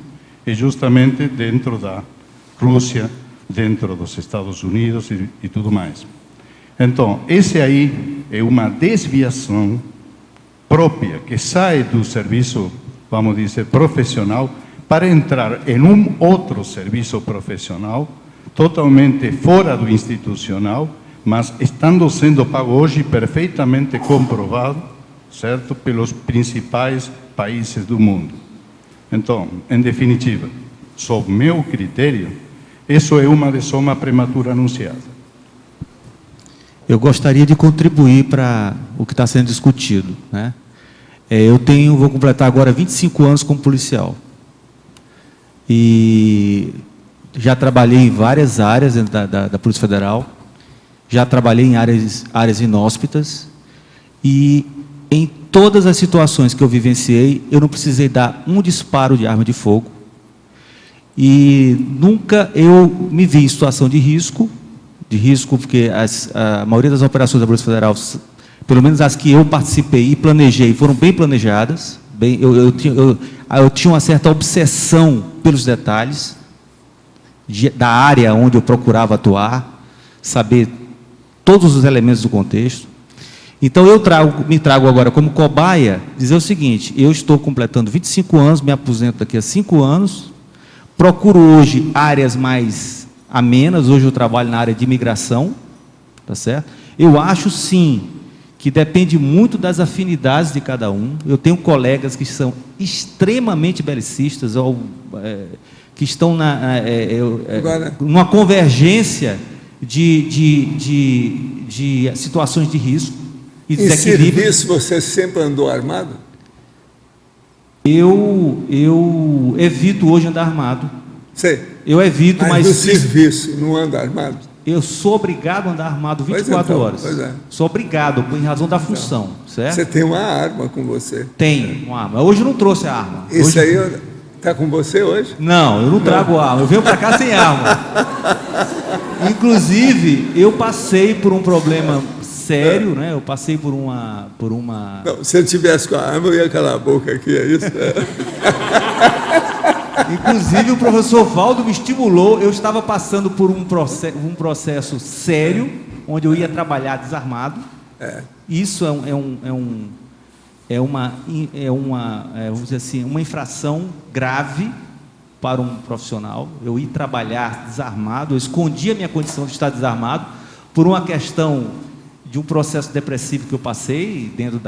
é justamente dentro da Rússia, dentro dos Estados Unidos e tudo mais. Então, esse aí é uma desviação própria que sai do serviço, vamos dizer, profissional, para entrar em um outro serviço profissional, totalmente fora do institucional, mas estando sendo pago hoje perfeitamente comprovado, certo, pelos principais países do mundo. Então, em definitiva, sob meu critério, isso é uma dessoma prematura anunciada. Eu gostaria de contribuir para o que está sendo discutido, né? Vou completar agora 25 anos como policial. E já trabalhei em várias áreas da Polícia Federal, já trabalhei em áreas inóspitas, e em todas as situações que eu vivenciei, eu não precisei dar um disparo de arma de fogo, e nunca eu me vi em situação de risco, porque a maioria das operações da Polícia Federal, pelo menos as que eu participei e planejei, foram bem planejadas. Eu tinha uma certa obsessão pelos detalhes da área onde eu procurava atuar, saber todos os elementos do contexto. Então, me trago agora como cobaia, dizer o seguinte: eu estou completando 25 anos, me aposento daqui a 5 anos, procuro hoje áreas mais amenas. Hoje eu trabalho na área de imigração, tá certo? Eu acho, sim, que depende muito das afinidades de cada um. Eu tenho colegas que são extremamente belicistas, que estão numa convergência de situações de risco e desequilíbrio. Em serviço você sempre andou armado? Eu evito hoje andar armado. Sei. Eu evito, mas no serviço não anda armado? Eu sou obrigado a andar armado 24 horas. Pois é. Sou obrigado, em razão da função, certo? Você tem uma arma com você? Tenho uma arma. Hoje eu não trouxe a arma. Isso aí está com você hoje? Não, eu não trago arma. Eu venho para cá sem arma. Inclusive, eu passei por um problema sério, né? Eu passei por uma... Não, se eu tivesse com a arma, eu ia calar a boca aqui, é isso? Inclusive, o professor Valdo me estimulou. Eu estava passando por um processo sério, onde eu ia trabalhar desarmado. Isso vamos dizer assim, uma infração grave para um profissional. Eu ia trabalhar desarmado, eu escondia a minha condição de estar desarmado por uma questão de um processo depressivo que eu passei dentro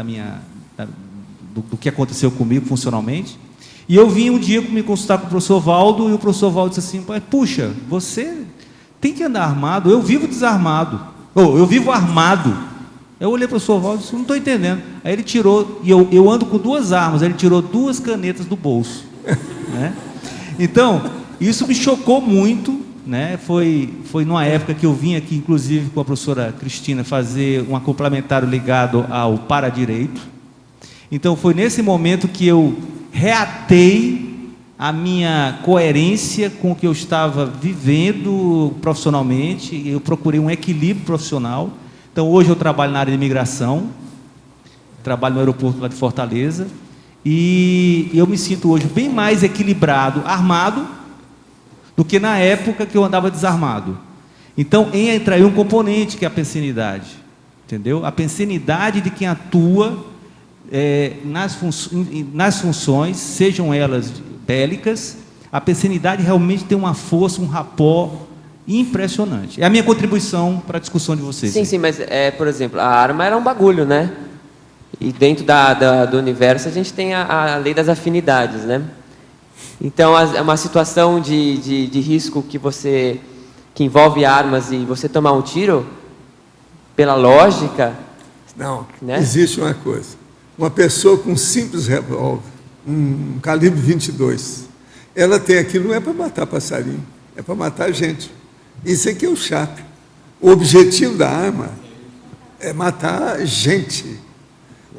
do que aconteceu comigo funcionalmente. E eu vim um dia me consultar com o professor Valdo, e o professor Valdo disse assim, puxa, você tem que andar armado, eu vivo desarmado, eu vivo armado. Eu olhei para o professor Valdo e disse, não estou entendendo. Aí ele tirou, e eu ando com 2 armas, ele tirou 2 canetas do bolso. Né? Então, isso me chocou muito, né? Foi numa época que eu vim aqui, inclusive, com a professora Cristina, fazer um complementário ligado ao Paradireito. Então, foi nesse momento que eu reatei a minha coerência com o que eu estava vivendo profissionalmente. Eu procurei um equilíbrio profissional. Então, hoje eu trabalho na área de imigração, trabalho no aeroporto lá de Fortaleza, e eu me sinto hoje bem mais equilibrado, armado, do que na época que eu andava desarmado. Então, entra aí um componente que é a pensenidade, entendeu? A pensenidade de quem atua nas funções, sejam elas bélicas, a pensenidade realmente tem uma força, um rapó impressionante. É a minha contribuição para a discussão de vocês. Sim, mas, por exemplo, a arma era um bagulho, né? E dentro do universo a gente tem a lei das afinidades, né? Então, é uma situação de risco que envolve armas e você tomar um tiro, pela lógica... Não, né? Existe uma coisa. Uma pessoa com um simples revólver, um calibre 22, ela tem aquilo, não é para matar passarinho, é para matar gente. Isso aqui é o chato. O objetivo da arma é matar gente.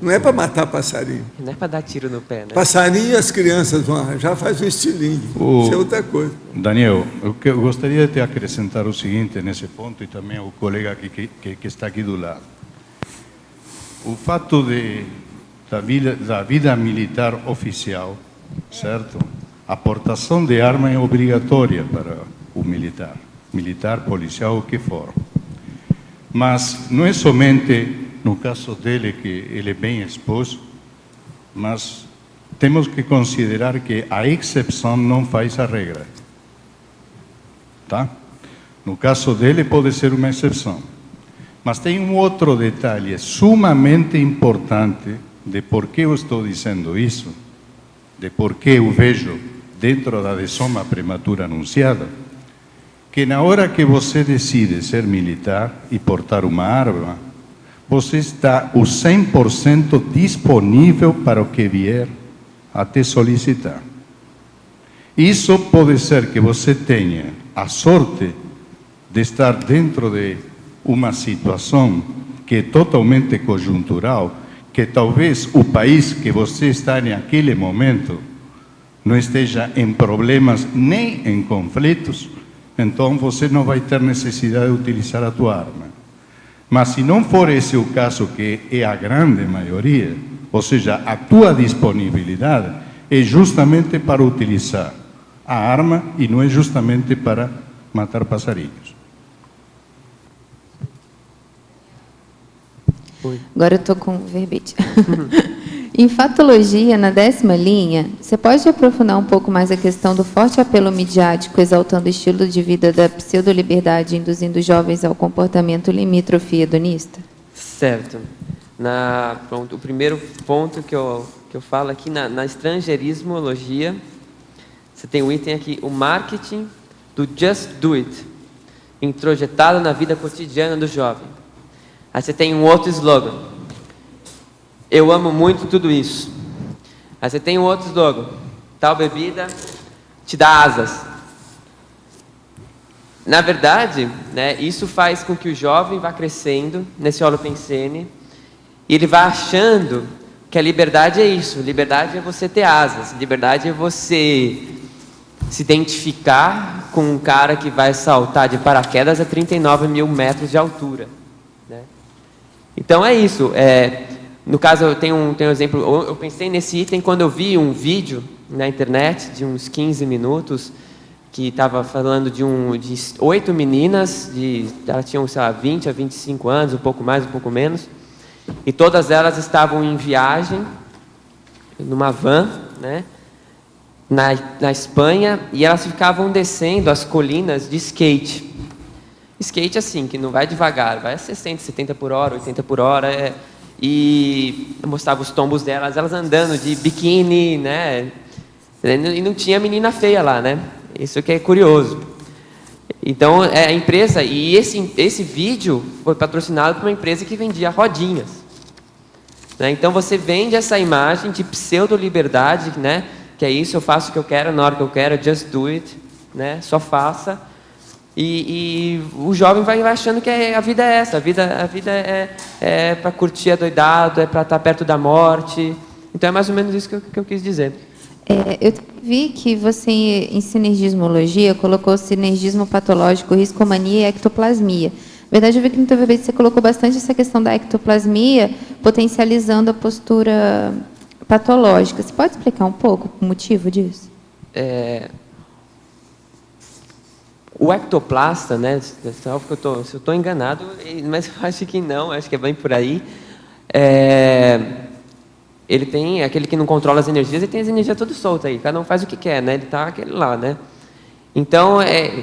Não é para matar passarinho. Não é para dar tiro no pé, né? Passarinho as crianças vão arranjar, faz um estilingue. Isso é outra coisa. Daniel, eu gostaria de te acrescentar o seguinte nesse ponto, e também o colega que está aqui do lado. O fato da vida militar oficial, certo? A portação de arma é obrigatória para o militar, policial, o que for. Mas não é somente no caso dele que ele é bem exposto, mas temos que considerar que a exceção não faz a regra. Tá? No caso dele pode ser uma exceção. Mas tem um outro detalhe sumamente importante de por que eu estou dizendo isso, de por que eu vejo dentro da dessoma prematura anunciada, que na hora que você decide ser militar e portar uma arma, você está o 100% disponível para o que vier a te solicitar. Isso pode ser que você tenha a sorte de estar dentro de uma situação que é totalmente conjuntural, que talvez o país que você está naquele momento não esteja em problemas nem em conflitos, então você não vai ter necessidade de utilizar a tua arma. Mas se não for esse o caso, que é a grande maioria, ou seja, a tua disponibilidade é justamente para utilizar a arma e não é justamente para matar passarinhos. Agora eu estou com o verbete. Em fatologia, na 10ª linha, você pode aprofundar um pouco mais a questão do forte apelo midiático exaltando o estilo de vida da pseudo-liberdade, induzindo jovens ao comportamento limítrofe e hedonista? Certo. Pronto, o primeiro ponto que eu falo aqui, na estrangeirismologia, você tem um item aqui, o marketing do Just Do It, introjetado na vida cotidiana do jovem. Aí você tem um outro slogan, eu amo muito tudo isso. Aí você tem um outro slogan, tal bebida te dá asas. Na verdade, né, isso faz com que o jovem vá crescendo nesse holopensene e ele vai achando que a liberdade é isso. Liberdade é você ter asas. Liberdade é você se identificar com um cara que vai saltar de paraquedas a 39 mil metros de altura, né? Então é isso. No caso, eu tenho um exemplo. Eu pensei nesse item quando eu vi um vídeo na internet de uns 15 minutos que estava falando de 8 meninas, elas tinham, sei lá, 20 a 25 anos, um pouco mais, um pouco menos, e todas elas estavam em viagem, numa van, né, na Espanha, e elas ficavam descendo as colinas de skate. Skate assim, que não vai devagar, vai a 60, 70 por hora, 80 por hora, e eu mostrava os tombos delas, elas andando de biquíni, né, E não tinha menina feia lá, né? Isso que é curioso. Então, a empresa... E esse vídeo foi patrocinado por uma empresa que vendia rodinhas. Né? Então, você vende essa imagem de pseudo-liberdade, né? Que é isso, eu faço o que eu quero, na hora que eu quero, just do it. Né? Só faça. E o jovem vai achando que a vida é essa. A vida é para curtir adoidado, é para estar perto da morte. Então, é mais ou menos isso que eu quis dizer. Eu vi que você, em sinergismologia, colocou sinergismo patológico, riscomania e ectoplasmia. Na verdade, eu vi que no teu verbete você colocou bastante essa questão da ectoplasmia, potencializando a postura patológica. Você pode explicar um pouco o motivo disso? O ectoplasta, né, se eu estou enganado, mas eu acho que não, acho que é bem por aí. Ele tem, aquele que não controla as energias, ele tem as energias todas soltas aí, cada um faz o que quer, né? Ele está aquele lá, né? Então,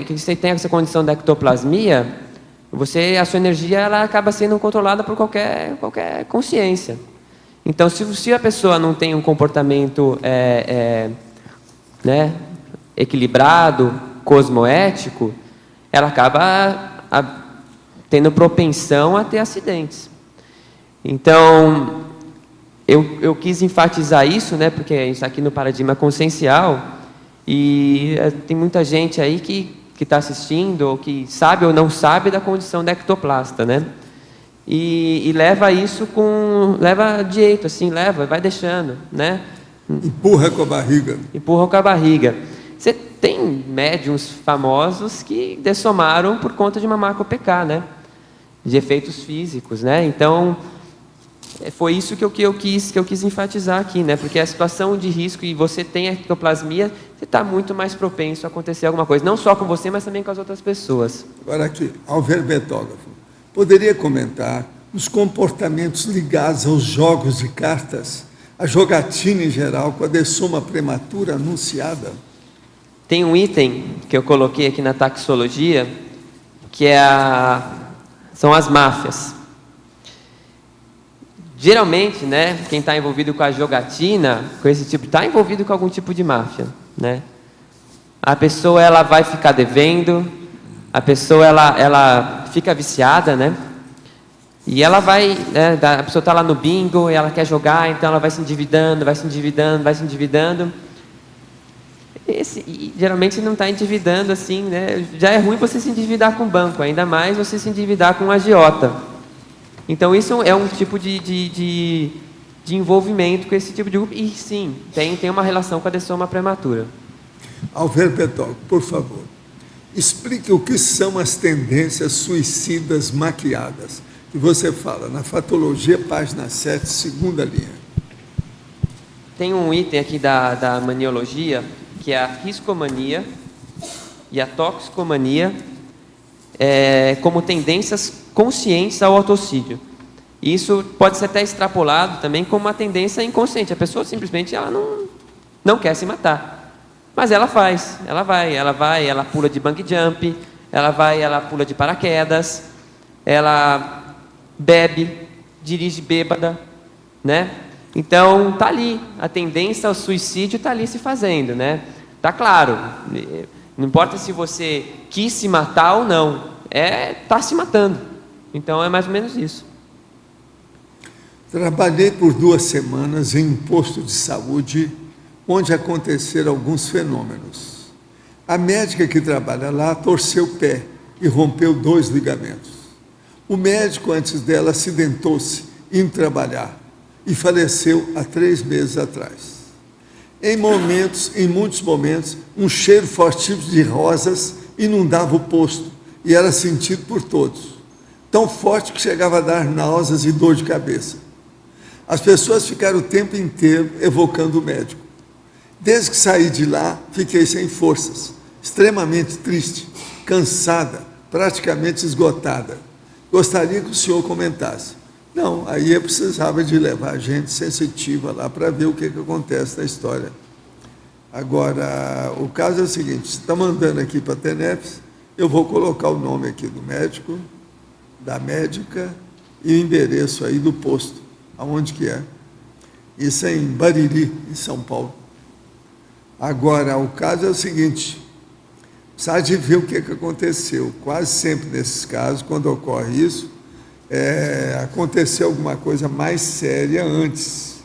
que você tem essa condição da ectoplasmia, a sua energia ela acaba sendo controlada por qualquer consciência. Então, se a pessoa não tem um comportamento né, equilibrado, cosmoético, ela acaba tendo propensão a ter acidentes. Então, eu quis enfatizar isso, né, porque isso aqui no paradigma consciencial, e tem muita gente aí que está assistindo, ou que sabe ou não sabe da condição da ectoplasta, né? E leva isso leva de jeito, assim, vai deixando, né? Empurra com a barriga. Empurra com a barriga. Você tem médiums famosos que dessomaram por conta de mamar com o PK, né? De efeitos físicos, né? Então, foi isso que eu quis enfatizar aqui, né? Porque a situação de risco e você tem a ectoplasmia, você está muito mais propenso a acontecer alguma coisa, não só com você, mas também com as outras pessoas. Agora aqui, ao verbetógrafo, poderia comentar os comportamentos ligados aos jogos de cartas, a jogatina em geral, com a dessoma prematura anunciada? Tem um item que eu coloquei aqui na taxologia, que são as máfias. Geralmente, né, quem está envolvido com a jogatina, com esse tipo, está envolvido com algum tipo de máfia, né? A pessoa ela vai ficar devendo, a pessoa ela fica viciada, né? E ela vai, né, a pessoa está lá no bingo e ela quer jogar, então ela vai se endividando, vai se endividando, vai se endividando. Geralmente não está endividando assim, né? Já é ruim você se endividar com o banco, ainda mais você se endividar com um agiota. Então, isso é um tipo de envolvimento com esse tipo de grupo. E, sim, tem uma relação com a dessoma prematura. Alver Petol, por favor, explique o que são as tendências suicidas maquiadas, que você fala na Fatologia, página 7, segunda linha. Tem um item aqui da maniologia, que é a riscomania e a toxicomania, como tendências conscientes ao autocídio. Isso pode ser até extrapolado também como uma tendência inconsciente. A pessoa simplesmente ela não quer se matar, mas ela faz, ela pula de bungee jump, ela pula de paraquedas, ela bebe, dirige bêbada, né? Então tá ali, a tendência ao suicídio tá ali se fazendo, né? Tá claro, não importa se você quis se matar ou não, tá se matando. Então, é mais ou menos isso. Trabalhei por 2 semanas em um posto de saúde, onde aconteceram alguns fenômenos. A médica que trabalha lá torceu o pé e rompeu 2 ligamentos. O médico, antes dela, acidentou-se indo trabalhar e faleceu há 3 meses atrás. Em muitos momentos, um cheiro fortíssimo de rosas inundava o posto e era sentido por todos. Tão forte que chegava a dar náuseas e dor de cabeça. As pessoas ficaram o tempo inteiro evocando o médico. Desde que saí de lá, fiquei sem forças, extremamente triste, cansada, praticamente esgotada. Gostaria que o senhor comentasse. Não, aí eu precisava de levar gente sensitiva lá para ver o que acontece na história. Agora, o caso é o seguinte, você está mandando aqui para a TENEPS, eu vou colocar o nome aqui do médico, da médica e o endereço aí do posto, aonde que é. Isso é em Bariri, em São Paulo. Agora, o caso é o seguinte, precisa de ver o que aconteceu. Quase sempre nesses casos, quando ocorre isso, aconteceu alguma coisa mais séria antes.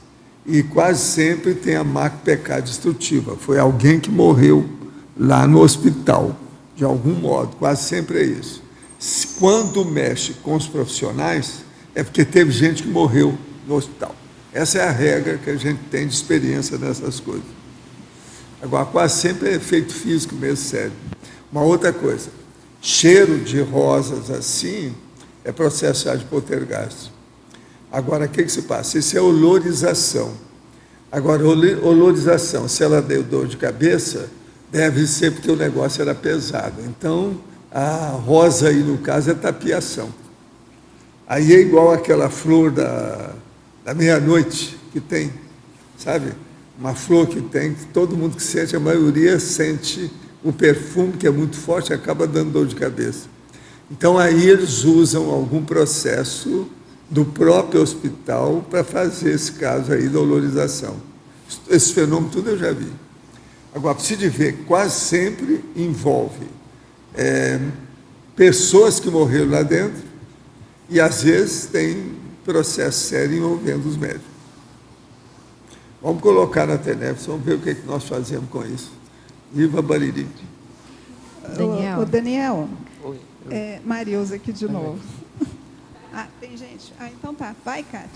E quase sempre tem a marca pecado destrutiva. Foi alguém que morreu lá no hospital, de algum modo. Quase sempre é isso. Quando mexe com os profissionais, é porque teve gente que morreu no hospital. Essa é a regra que a gente tem de experiência nessas coisas. Agora, quase sempre é efeito físico mesmo, sério. Uma outra coisa, cheiro de rosas assim é processo de poltergeist. Agora, o que se passa? Isso é olorização. Agora, olorização, se ela deu dor de cabeça, deve ser porque o negócio era pesado. Então, a rosa aí, no caso, é tapiação. Aí é igual aquela flor da meia-noite que tem, sabe? Uma flor que tem, que todo mundo que sente, a maioria sente o perfume, que é muito forte, acaba dando dor de cabeça. Então, aí eles usam algum processo do próprio hospital para fazer esse caso aí da olorização. Esse fenômeno tudo eu já vi. Agora, precisa de ver, quase sempre envolve pessoas que morreram lá dentro e, às vezes, tem processo sério envolvendo os médicos. Vamos colocar na TENEPS, vamos ver o que nós fazemos com isso. Viva Bariri. Daniel. Daniel, Marilza aqui de novo. Tem gente? Então tá. Vai, Kátia.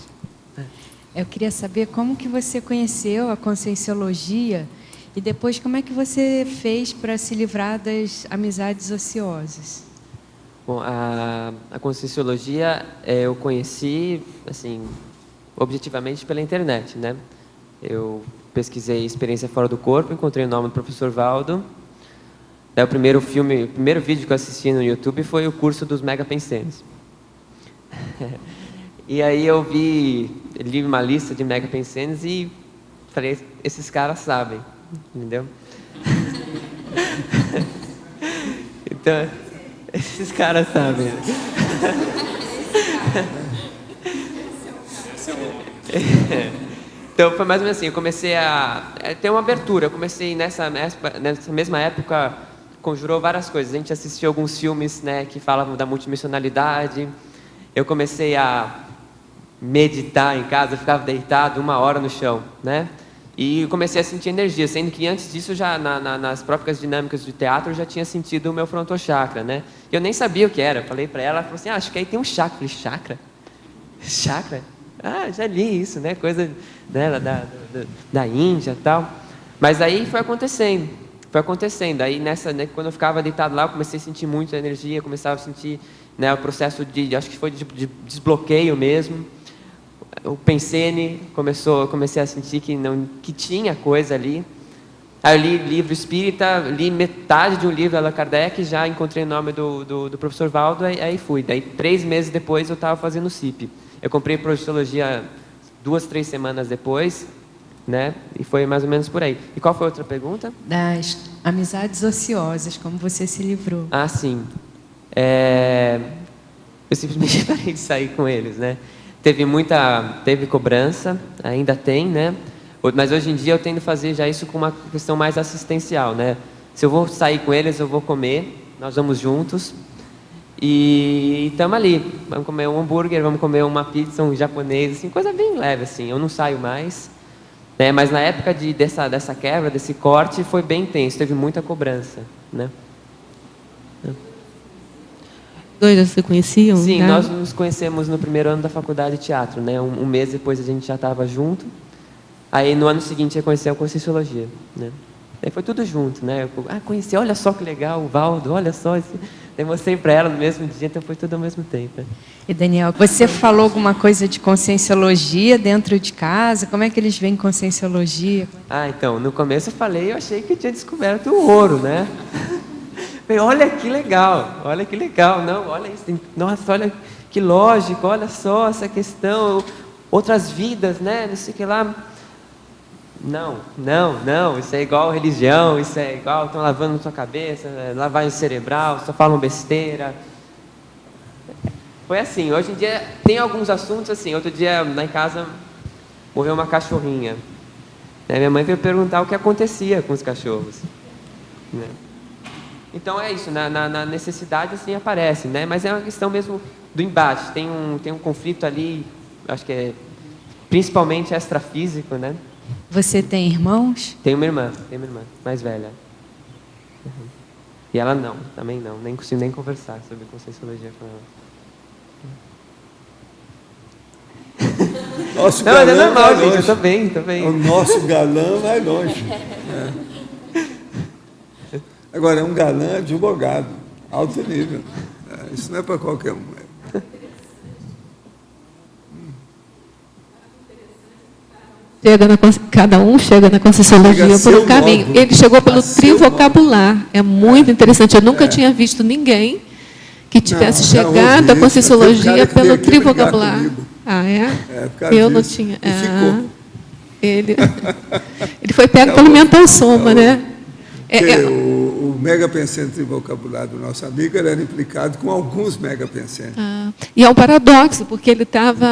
Eu queria saber como que você conheceu a Conscienciologia e depois como é que você fez para se livrar das amizades ociosas. Bom, a Conscienciologia eu conheci, assim, objetivamente pela internet, né? Eu pesquisei experiência fora do corpo, encontrei o nome do professor Valdo. O primeiro vídeo que eu assisti no YouTube foi o curso dos Mega Pensenes. E aí eu li uma lista de Mega Pensenes e falei, esses caras sabem, entendeu? Então, esses caras sabem. Então, foi mais ou menos assim, eu comecei a ter uma abertura, eu comecei nessa mesma época, conjurou várias coisas, a gente assistiu alguns filmes, né, que falavam da multidimensionalidade, eu comecei a meditar em casa, eu ficava deitado 1 hora no chão, né, e comecei a sentir energia, sendo que antes disso, já nas próprias dinâmicas de teatro, eu já tinha sentido o meu frontochakra, né, e eu nem sabia o que era, eu falei para ela, ela falou assim, acho que aí tem um chakra, eu falei, chakra? Chakra? Ah, já li isso, né? Coisa, né, da Índia e tal. Mas aí foi acontecendo. Aí, né, quando eu ficava deitado lá, eu comecei a sentir muita energia, começava a sentir, né, o processo acho que foi de desbloqueio mesmo. O Pensene eu comecei a sentir que tinha coisa ali. Aí eu li livro espírita, li metade de um livro Allan Kardec, já encontrei o nome do professor Valdo, aí fui. Daí 3 meses depois eu estava fazendo o CIP. Eu comprei Projeciologia 2, 3 semanas depois, né? E foi mais ou menos por aí. E qual foi a outra pergunta? Das amizades ociosas, como você se livrou. Ah, sim. Eu simplesmente parei de sair com eles, né? Teve cobrança, ainda tem, né? Mas hoje em dia eu tendo fazer já isso com uma questão mais assistencial, né? Se eu vou sair com eles, eu vou comer, nós vamos juntos. E estamos ali, vamos comer um hambúrguer, vamos comer uma pizza, um japonês, assim, coisa bem leve, assim, eu não saio mais, né? Mas na época dessa quebra, desse corte, foi bem intenso, teve muita cobrança, né? Dois se conheciam? Sim, tá? nós nos conhecemos no primeiro ano da faculdade de teatro, né? Um mês depois a gente já estava junto, aí no ano seguinte eu conheci a Conscienciologia, né? Aí foi tudo junto, né? Conheci, olha só que legal, o Valdo, olha só esse... Eu mostrei para ela no mesmo dia, então foi tudo ao mesmo tempo. E Daniel, você falou alguma coisa de Conscienciologia dentro de casa? Como é que eles veem Conscienciologia? Então, no começo eu achei que eu tinha descoberto o ouro, né? Falei, olha que legal, não, olha isso, nossa, olha que lógico, olha só essa questão, outras vidas, né, não sei o que lá. Não, isso é igual religião, isso é igual, estão lavando na sua cabeça, lavagem cerebral, só falam besteira. Foi assim, hoje em dia tem alguns assuntos assim, outro dia lá em casa morreu uma cachorrinha. Minha mãe veio perguntar o que acontecia com os cachorros. Né? Então é isso, na necessidade assim aparece, né? Mas é uma questão mesmo do embate. Tem um conflito ali, acho que é principalmente extrafísico, né? Você tem irmãos? Tenho uma irmã mais velha. E ela também não, nem consigo nem conversar sobre conscienciologia com ela. Nosso não, mas é normal, vai gente, longe. eu tô bem. O nosso galã vai longe. Agora, é um galã advogado, alto nível. Isso não é para qualquer um. Cada um chega na conscienciologia por um caminho. Ele chegou pelo trivocabular. É muito interessante. Eu nunca tinha visto ninguém que tivesse chegado à conscienciologia pelo trivocabular. Ah, é? Eu não tinha. Ele foi pego pelo mental soma, né? O megapensente trivocabular do nosso amigo era implicado com alguns megapensentes. E é um paradoxo, porque ele estava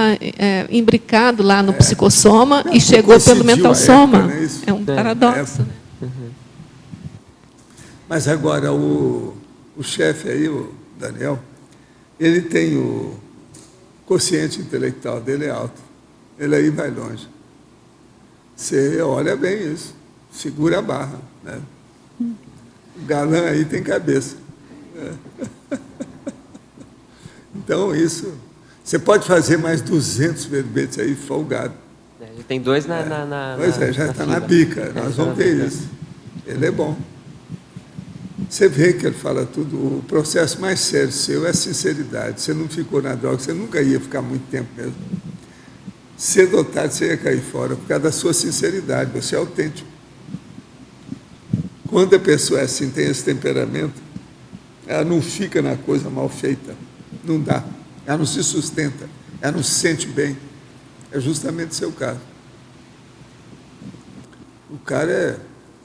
imbricado lá no psicossoma e chegou pelo mental soma. É um paradoxo. Mas agora, o chefe aí, o Daniel, ele tem o quociente intelectual dele é alto. Ele aí vai longe. Você olha bem isso, segura a barra, né? O galã aí tem cabeça. Então, isso... Você pode fazer mais 200 verbetes aí, folgado. Já tem 2 na Pois é, já está na bica. Nós vamos ver isso. Ele é bom. Você vê que ele fala tudo. O processo mais sério seu é a sinceridade. Você não ficou na droga, você nunca ia ficar muito tempo mesmo. Cedo ou tarde você ia cair fora, por causa da sua sinceridade. Você é autêntico. Quando a pessoa é assim, tem esse temperamento, ela não fica na coisa mal feita. Não dá. Ela não se sustenta. Ela não se sente bem. É justamente o seu caso. O cara é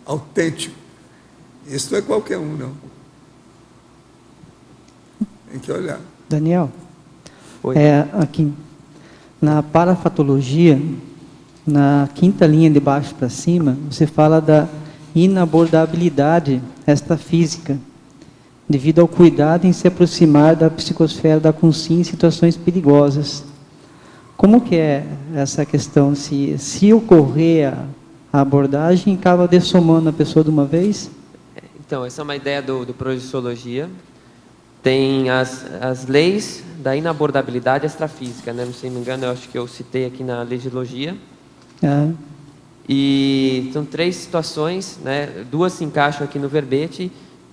autêntico. Isso não é qualquer um, não. Tem que olhar. Daniel, Oi. Aqui, na parafatologia, na 5ª linha de baixo para cima, você fala da inabordabilidade extrafísica, devido ao cuidado em se aproximar da psicosfera da consciência em situações perigosas. Como que é essa questão? Se ocorrer a abordagem, acaba dessomando a pessoa de uma vez? Então, essa é uma ideia do Projeciologia. Tem as leis da inabordabilidade extrafísica, né? Não sei, me engano, eu acho que eu citei aqui na Legilogia. E são 3 situações, né? 2 se encaixam aqui no verbete,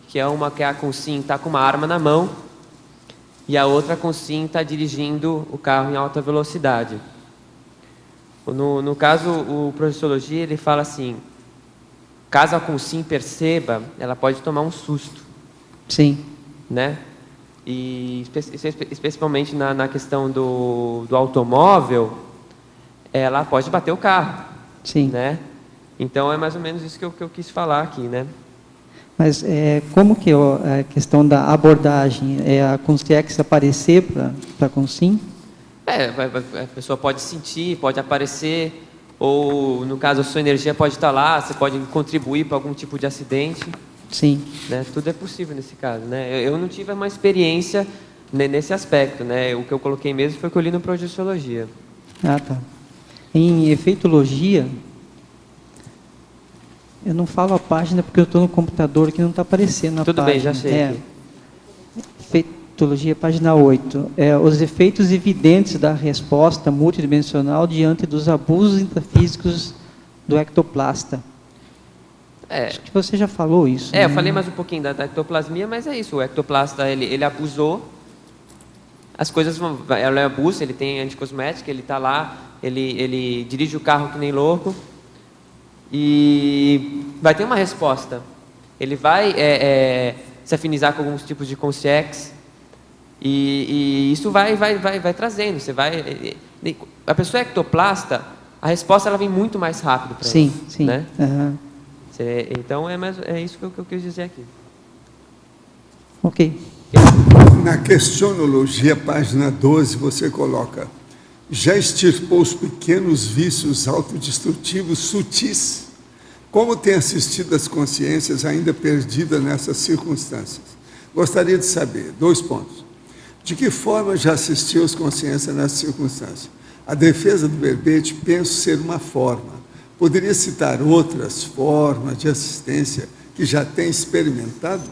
que é uma que a consciência está com uma arma na mão e a outra a consciência está dirigindo o carro em alta velocidade. No caso, o Projeciologia, ele fala assim, caso a consciência perceba, ela pode tomar um susto. Sim. Né? E especialmente na questão do automóvel, ela pode bater o carro. Sim. Né? Então, é mais ou menos isso que eu quis falar aqui, né? Mas como que é a questão da abordagem? A consciência aparecer para a consciência? A pessoa pode sentir, pode aparecer, ou, no caso, a sua energia pode estar lá, você pode contribuir para algum tipo de acidente. Sim. Né? Tudo é possível nesse caso, né? Eu não tive uma experiência nesse aspecto, né? O que eu coloquei mesmo foi o que eu li no Projeciologia. Ah, tá. Em efeitologia, eu não falo a página porque eu estou no computador que não está aparecendo a Tudo página. bem, já achei aqui. Efeitologia, página 8. Os efeitos evidentes da resposta multidimensional diante dos abusos intrafísicos do ectoplasta. Acho que você já falou isso. Eu falei mais um pouquinho da ectoplasmia, mas é isso. O ectoplasta, ele abusou. As coisas vão... Ele abusa, ele tem anticosmética, ele está lá, ele dirige o carro que nem louco. E vai ter uma resposta. Ele vai se afinizar com alguns tipos de consciência. E isso vai trazendo. Você vai... A pessoa ectoplasta, a resposta ela vem muito mais rápido para ele. Sim. Né? Uhum. Então, é isso que eu quis dizer aqui. Ok. Na questionologia, página 12, você coloca: já extirpou os pequenos vícios autodestrutivos sutis Como tem assistido as consciências ainda perdidas nessas circunstâncias? Gostaria de saber, 2 pontos. De que forma já assistiu as consciências nessas circunstâncias? A defesa do verbete, penso ser uma forma. Poderia citar outras formas de assistência que já tem experimentado?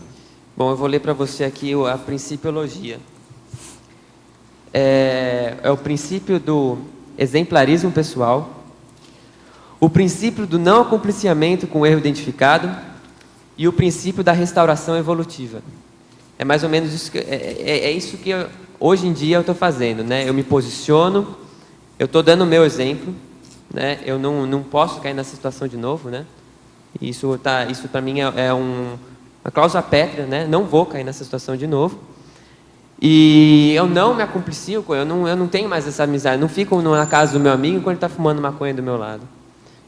Bom, eu vou ler para você aqui a principiologia. É o princípio do exemplarismo pessoal, o princípio do não acompliciamento com o erro identificado e o princípio da restauração evolutiva. É mais ou menos isso isso que hoje em dia eu estou fazendo, né? Eu me posiciono, eu estou dando o meu exemplo, né? Eu não posso cair nessa situação de novo, né? Isso para mim é uma cláusula pétrea, né? Não vou cair nessa situação de novo. E eu não me acomplicio, eu não tenho mais essa amizade, não fico na casa do meu amigo enquanto ele está fumando maconha do meu lado.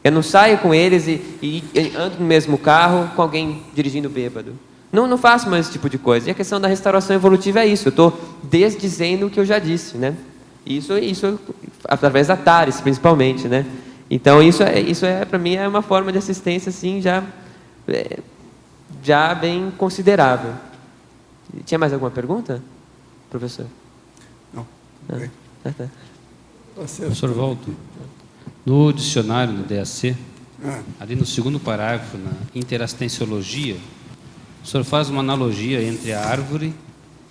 Eu não saio com eles e ando no mesmo carro com alguém dirigindo bêbado. Não faço mais esse tipo de coisa. E a questão da restauração evolutiva é isso, eu estou desdizendo o que eu já disse, né? Isso através da TARES, principalmente, né? Então, isso para mim, é uma forma de assistência, assim, já bem considerável. Tinha mais alguma pergunta, professor? Não. Tá. Professor Walter, no dicionário do DAC, ali no 2º parágrafo, na interassistenciologia, o senhor faz uma analogia entre a árvore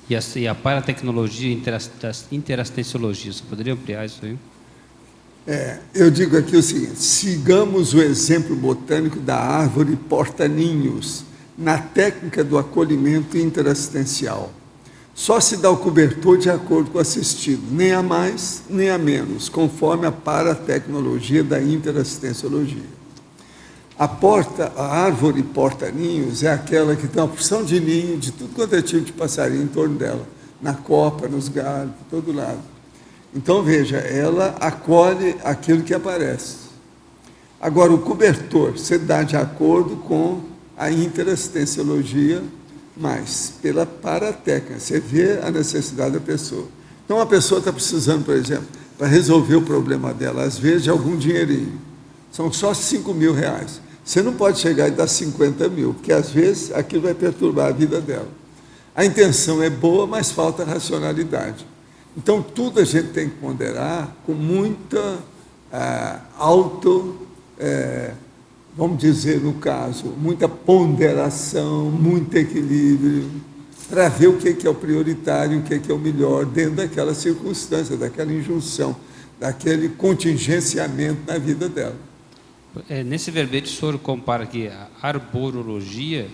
e a paratecnologia e interassistenciologia. Você poderia ampliar isso aí? Eu digo aqui o seguinte: sigamos o exemplo botânico da árvore porta-ninhos na técnica do acolhimento interassistencial. Só se dá o cobertor de acordo com o assistido, nem a mais, nem a menos, conforme a paratecnologia da interassistenciologia. A árvore porta-ninhos é aquela que tem uma porção de ninho, de tudo quanto é tipo de passarinho em torno dela, na copa, nos galhos, de todo lado. Então, veja, ela acolhe aquilo que aparece. Agora, o cobertor você dá de acordo com a interassistenciologia, mas pela paratécnica, você vê a necessidade da pessoa. Então, a pessoa está precisando, por exemplo, para resolver o problema dela, às vezes, de algum dinheirinho. São só R$5.000. Você não pode chegar e dar 50 mil, porque, às vezes, aquilo vai perturbar a vida dela. A intenção é boa, mas falta racionalidade. Então, tudo a gente tem que ponderar com muita vamos dizer, no caso, muita ponderação, muito equilíbrio, para ver o que é o prioritário, o que é o melhor, dentro daquela circunstância, daquela injunção, daquele contingenciamento na vida dela. Nesse verbete, o senhor compara aqui a arborologia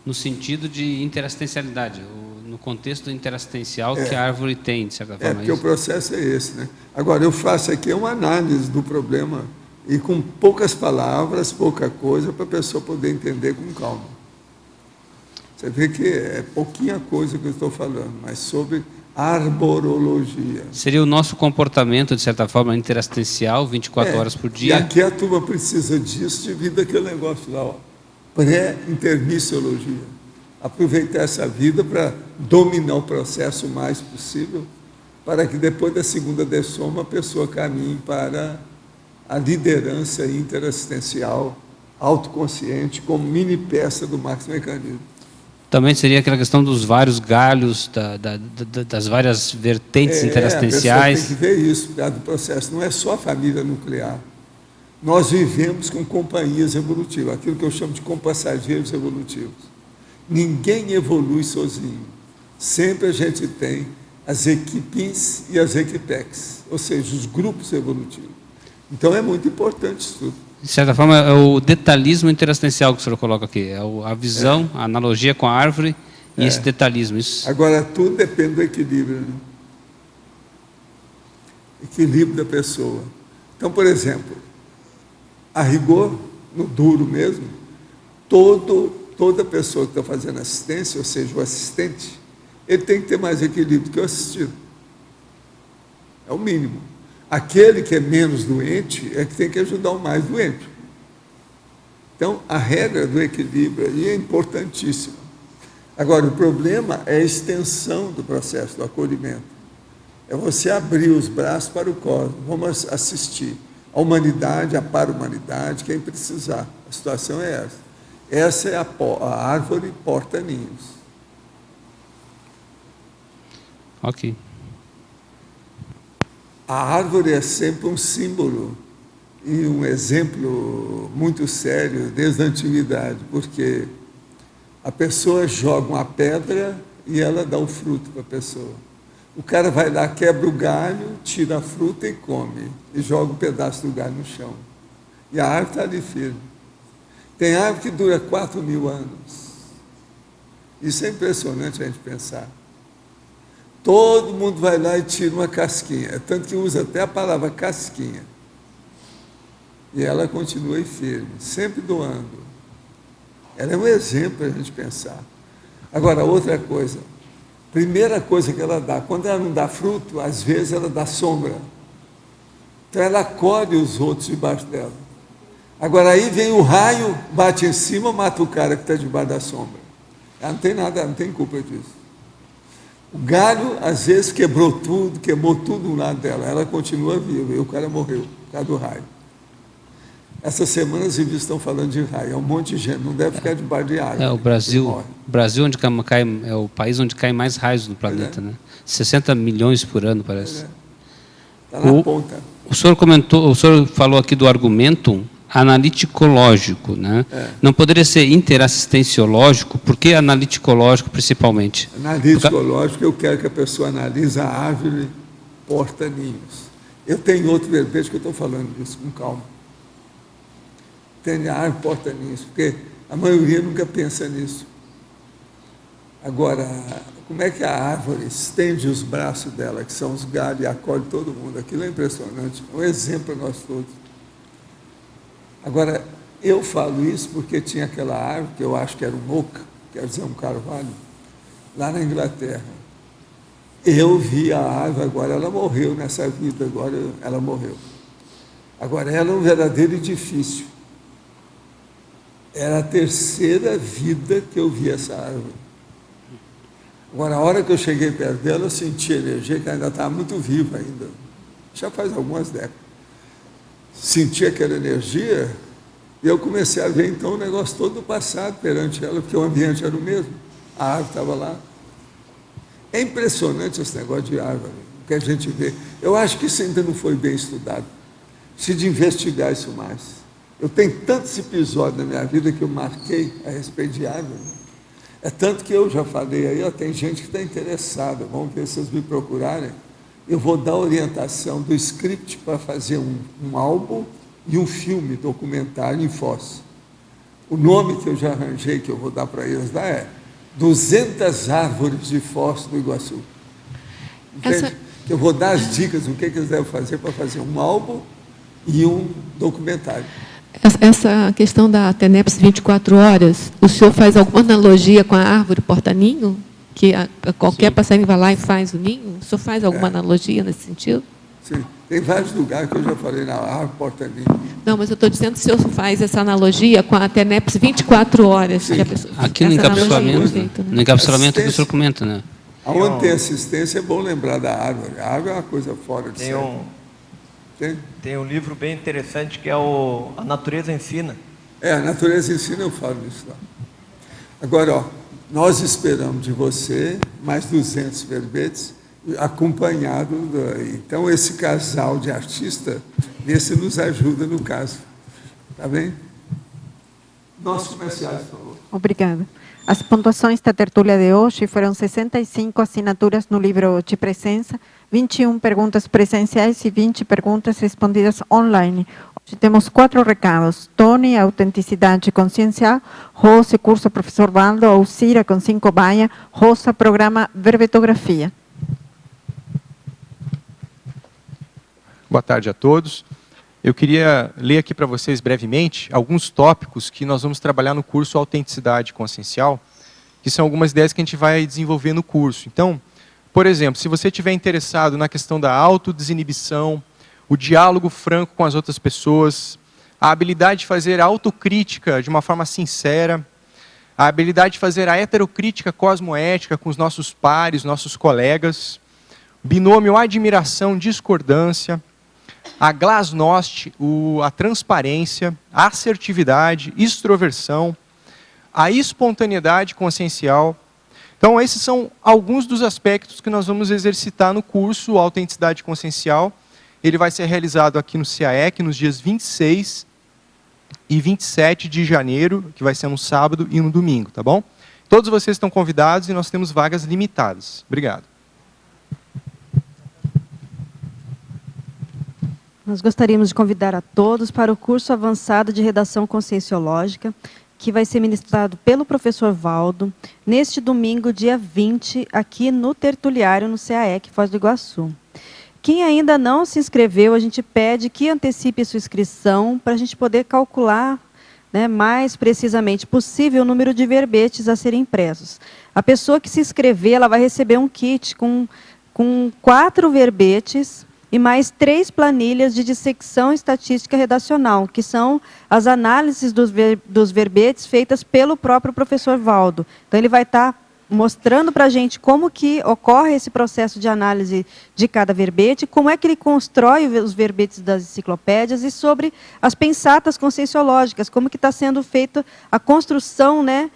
no sentido de interassistencialidade, no contexto interassistencial que a árvore tem, de certa forma. Porque o processo é esse, né? Agora, eu faço aqui uma análise do problema e com poucas palavras, pouca coisa, para a pessoa poder entender com calma. Você vê que é pouquinha coisa que eu estou falando, mas sobre arborologia. Seria o nosso comportamento, de certa forma, interassistencial, 24 horas por dia? E aqui a turma precisa disso, devido àquele negócio lá, ó, pré-intermissiologia. Aproveitar essa vida para dominar o processo o mais possível, para que depois da segunda dessoma a pessoa caminhe para a liderança interassistencial, autoconsciente, como mini peça do Max Mecanismo. Também seria aquela questão dos vários galhos, das várias vertentes interassistenciais. A pessoa tem que ver isso, do processo. Não é só a família nuclear. Nós vivemos com companhias evolutivas, aquilo que eu chamo de compassageiros evolutivos. Ninguém evolui sozinho. Sempre a gente tem as equipes e as equipex, ou seja, os grupos evolutivos. Então, é muito importante isso tudo. De certa forma, é o detalhismo interassistencial que o senhor coloca aqui. É a visão, a analogia com a árvore e esse detalhismo. Isso. Agora, tudo depende do equilíbrio. Né? Equilíbrio da pessoa. Então, por exemplo, a rigor, no duro mesmo, toda pessoa que está fazendo assistência, ou seja, o assistente, ele tem que ter mais equilíbrio que o assistido. É o mínimo. Aquele que é menos doente é que tem que ajudar o mais doente. Então, a regra do equilíbrio aí é importantíssima. Agora, o problema é a extensão do processo do acolhimento. É você abrir os braços para o cosmos. Vamos assistir. a humanidade, a para-humanidade, quem precisar. A situação é essa. Essa é a árvore porta-ninhos. Ok. A árvore é sempre um símbolo e um exemplo muito sério desde a antiguidade, porque a pessoa joga uma pedra e ela dá o fruto para a pessoa. O cara vai lá, quebra o galho, tira a fruta e come, e joga um pedaço do galho no chão. E a árvore está ali firme. Tem árvore que dura 4.000 anos. Isso é impressionante a gente pensar. Todo mundo vai lá e tira uma casquinha, tanto que usa até a palavra casquinha. E ela continua aí firme, sempre doando. Ela é um exemplo para a gente pensar. Agora, outra coisa. Primeira coisa que ela dá, quando ela não dá fruto, às vezes ela dá sombra. Então ela acolhe os outros debaixo dela. Agora aí vem o raio, bate em cima, mata o cara que está debaixo da sombra. Ela não tem nada, ela não tem culpa disso. O galho, às vezes, queimou tudo no lado dela. Ela continua viva, e o cara morreu por causa do raio. Essas semanas os civis estão falando de raio. É um monte de gente, não deve ficar debaixo de árvore. O Brasil onde cai, é o país onde cai mais raios no planeta, né? 60 milhões por ano, parece. Está na ponta. O senhor falou aqui do argumento analiticológico, né? Não poderia ser interassistenciológico? Por que analiticológico, principalmente? Analiticológico, eu quero que a pessoa analise a árvore porta-ninhos. Eu tenho outro verbete que eu estou falando disso, com calma. Tem a árvore porta-ninhos, porque a maioria nunca pensa nisso. Agora, como é que a árvore estende os braços dela, que são os galhos, e acolhe todo mundo? Aquilo é impressionante, é um exemplo para nós todos. Agora, eu falo isso porque tinha aquela árvore, que eu acho que era um oca, quer dizer, um carvalho, lá na Inglaterra. Eu vi a árvore, agora ela morreu nessa vida, agora ela morreu. Agora, ela é um verdadeiro edifício. Era a terceira vida que eu vi essa árvore. Agora, a hora que eu cheguei perto dela, eu senti a energia, que ainda estava muito viva ainda. Já faz algumas décadas. Senti aquela energia e eu comecei a ver, então, o negócio todo do passado perante ela, porque o ambiente era o mesmo. A árvore estava lá. É impressionante esse negócio de árvore, o que a gente vê. Eu acho que isso ainda não foi bem estudado. Precisa de investigar isso mais. Eu tenho tantos episódios na minha vida que eu marquei a respeito de árvore. É tanto que eu já falei aí, tem gente que está interessada. Vamos ver se vocês me procurarem. Eu vou dar orientação do script para fazer um álbum e um filme documentário em Foz. O nome que eu já arranjei, que eu vou dar para eles lá, é 200 árvores de Foz do Iguaçu. Eu vou dar as dicas do que eles devem fazer para fazer um álbum e um documentário. Essa questão da TENEPS 24 horas, o senhor faz alguma analogia com a árvore porta-ninho? Que qualquer passarinho vai lá e faz o ninho? O senhor faz alguma analogia nesse sentido? Sim, tem vários lugares que eu já falei na árvore porta-ninho. Não, mas eu estou dizendo se o senhor faz essa analogia com a TENEPS 24 horas. Sim. Aqui no encapsulamento que o senhor comenta, né? Aonde tem assistência, é bom lembrar da árvore. A árvore é uma coisa fora de série. Tem um livro bem interessante que é A Natureza Ensina. A Natureza Ensina, eu falo isso lá. Agora, nós esperamos de você mais 200 verbetes, acompanhado. Então, esse casal de artistas, vê se nos ajuda no caso. Está bem? Nossos comerciais, por favor. Obrigada. As pontuações da tertúlia de hoje foram 65 assinaturas no livro de presença, 21 perguntas presenciais e 20 perguntas respondidas online. Hoje temos 4 recados. Tony, autenticidade consciencial. Rose, curso professor Valdo. Alcira, com 5 baia. Rosa, programa verbetografia. Boa tarde a todos. Eu queria ler aqui para vocês brevemente alguns tópicos que nós vamos trabalhar no curso Autenticidade Consciencial, que são algumas ideias que a gente vai desenvolver no curso. Então, por exemplo, se você estiver interessado na questão da autodesinibição, o diálogo franco com as outras pessoas, a habilidade de fazer autocrítica de uma forma sincera, a habilidade de fazer a heterocrítica cosmoética com os nossos pares, nossos colegas, binômio admiração-discordância, a glasnost, a transparência, a assertividade, extroversão, a espontaneidade consciencial. Então, esses são alguns dos aspectos que nós vamos exercitar no curso Autenticidade Consciencial. Ele vai ser realizado aqui no CAEC nos dias 26 e 27 de janeiro, que vai ser no sábado e no domingo, tá bom? Todos vocês estão convidados e nós temos vagas limitadas. Obrigado. Nós gostaríamos de convidar a todos para o curso avançado de redação conscienciológica, que vai ser ministrado pelo professor Valdo, neste domingo, dia 20, aqui no Tertuliário, no CAEC, Foz do Iguaçu. Quem ainda não se inscreveu, a gente pede que antecipe sua inscrição para a gente poder calcular, né, mais precisamente possível o número de verbetes a serem impressos. A pessoa que se inscrever, ela vai receber um kit com 4 verbetes e mais 3 planilhas de dissecção estatística redacional, que são as análises dos verbetes feitas pelo próprio professor Valdo. Então, ele vai estar mostrando para a gente como que ocorre esse processo de análise de cada verbete, como é que ele constrói os verbetes das enciclopédias e sobre as pensatas conscienciológicas, como que está sendo feita a construção, né,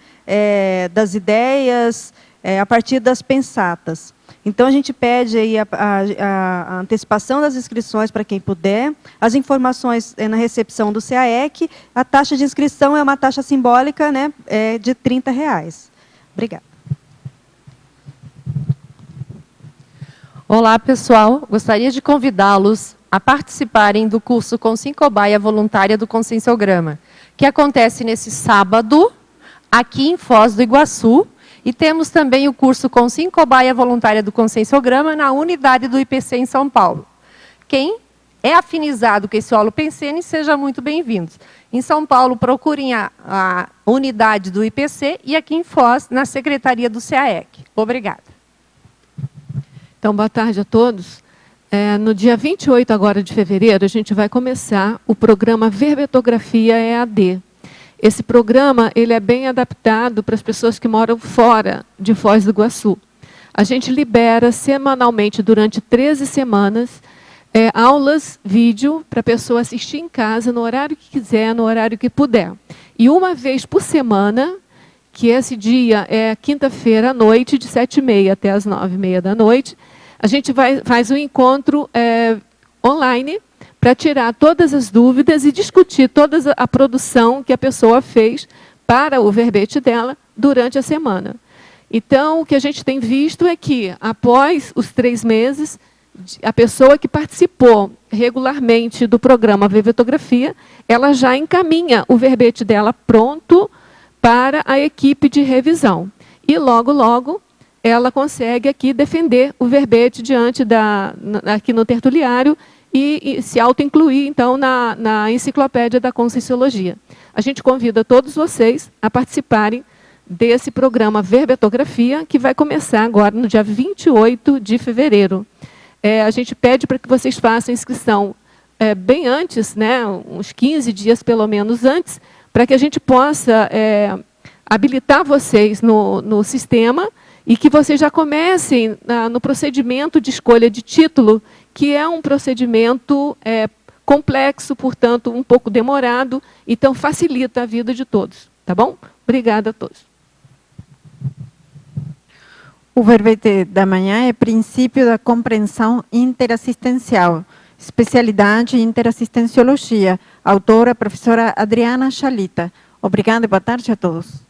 das ideias a partir das pensatas. Então, a gente pede aí a antecipação das inscrições para quem puder, as informações na recepção do CAEC, a taxa de inscrição é uma taxa simbólica, né, de R$30. Obrigada. Olá, pessoal. Gostaria de convidá-los a participarem do curso Consciencobaia Voluntária do Conscienciograma, que acontece nesse sábado, aqui em Foz do Iguaçu, e temos também o curso Consciencobaia Voluntária do Conscienciograma na unidade do IPC em São Paulo. Quem é afinizado com esse holopensene, seja muito bem-vindos. Em São Paulo, procurem a unidade do IPC e aqui em Foz, na Secretaria do CAEC. Obrigada. Então, boa tarde a todos. No dia 28 agora de fevereiro, a gente vai começar o programa Verbetografia EAD. Esse programa ele é bem adaptado para as pessoas que moram fora de Foz do Iguaçu. A gente libera semanalmente, durante 13 semanas, aulas, vídeo, para a pessoa assistir em casa, no horário que quiser, no horário que puder. E uma vez por semana, que esse dia é quinta-feira à noite, de 7h30 até as 9h30 da noite, a gente faz um encontro online para tirar todas as dúvidas e discutir toda a produção que a pessoa fez para o verbete dela durante a semana. Então, o que a gente tem visto é que, após os 3 meses, a pessoa que participou regularmente do programa Verbetografia, ela já encaminha o verbete dela pronto para a equipe de revisão. E, logo, logo, ela consegue aqui defender o verbete diante aqui no tertuliário e se auto-incluir, então, na enciclopédia da Conscienciologia. A gente convida todos vocês a participarem desse programa Verbetografia, que vai começar agora no dia 28 de fevereiro. A gente pede para que vocês façam a inscrição bem antes, né, uns 15 dias pelo menos antes, para que a gente possa habilitar vocês no sistema e que vocês já comecem no procedimento de escolha de título, que é um procedimento complexo, portanto, um pouco demorado, então facilita a vida de todos. Tá bom? Obrigada a todos. O verbete da manhã é princípio da compreensão interassistencial, especialidade em interassistenciologia, autora, professora Adriana Chalita. Obrigada e boa tarde a todos.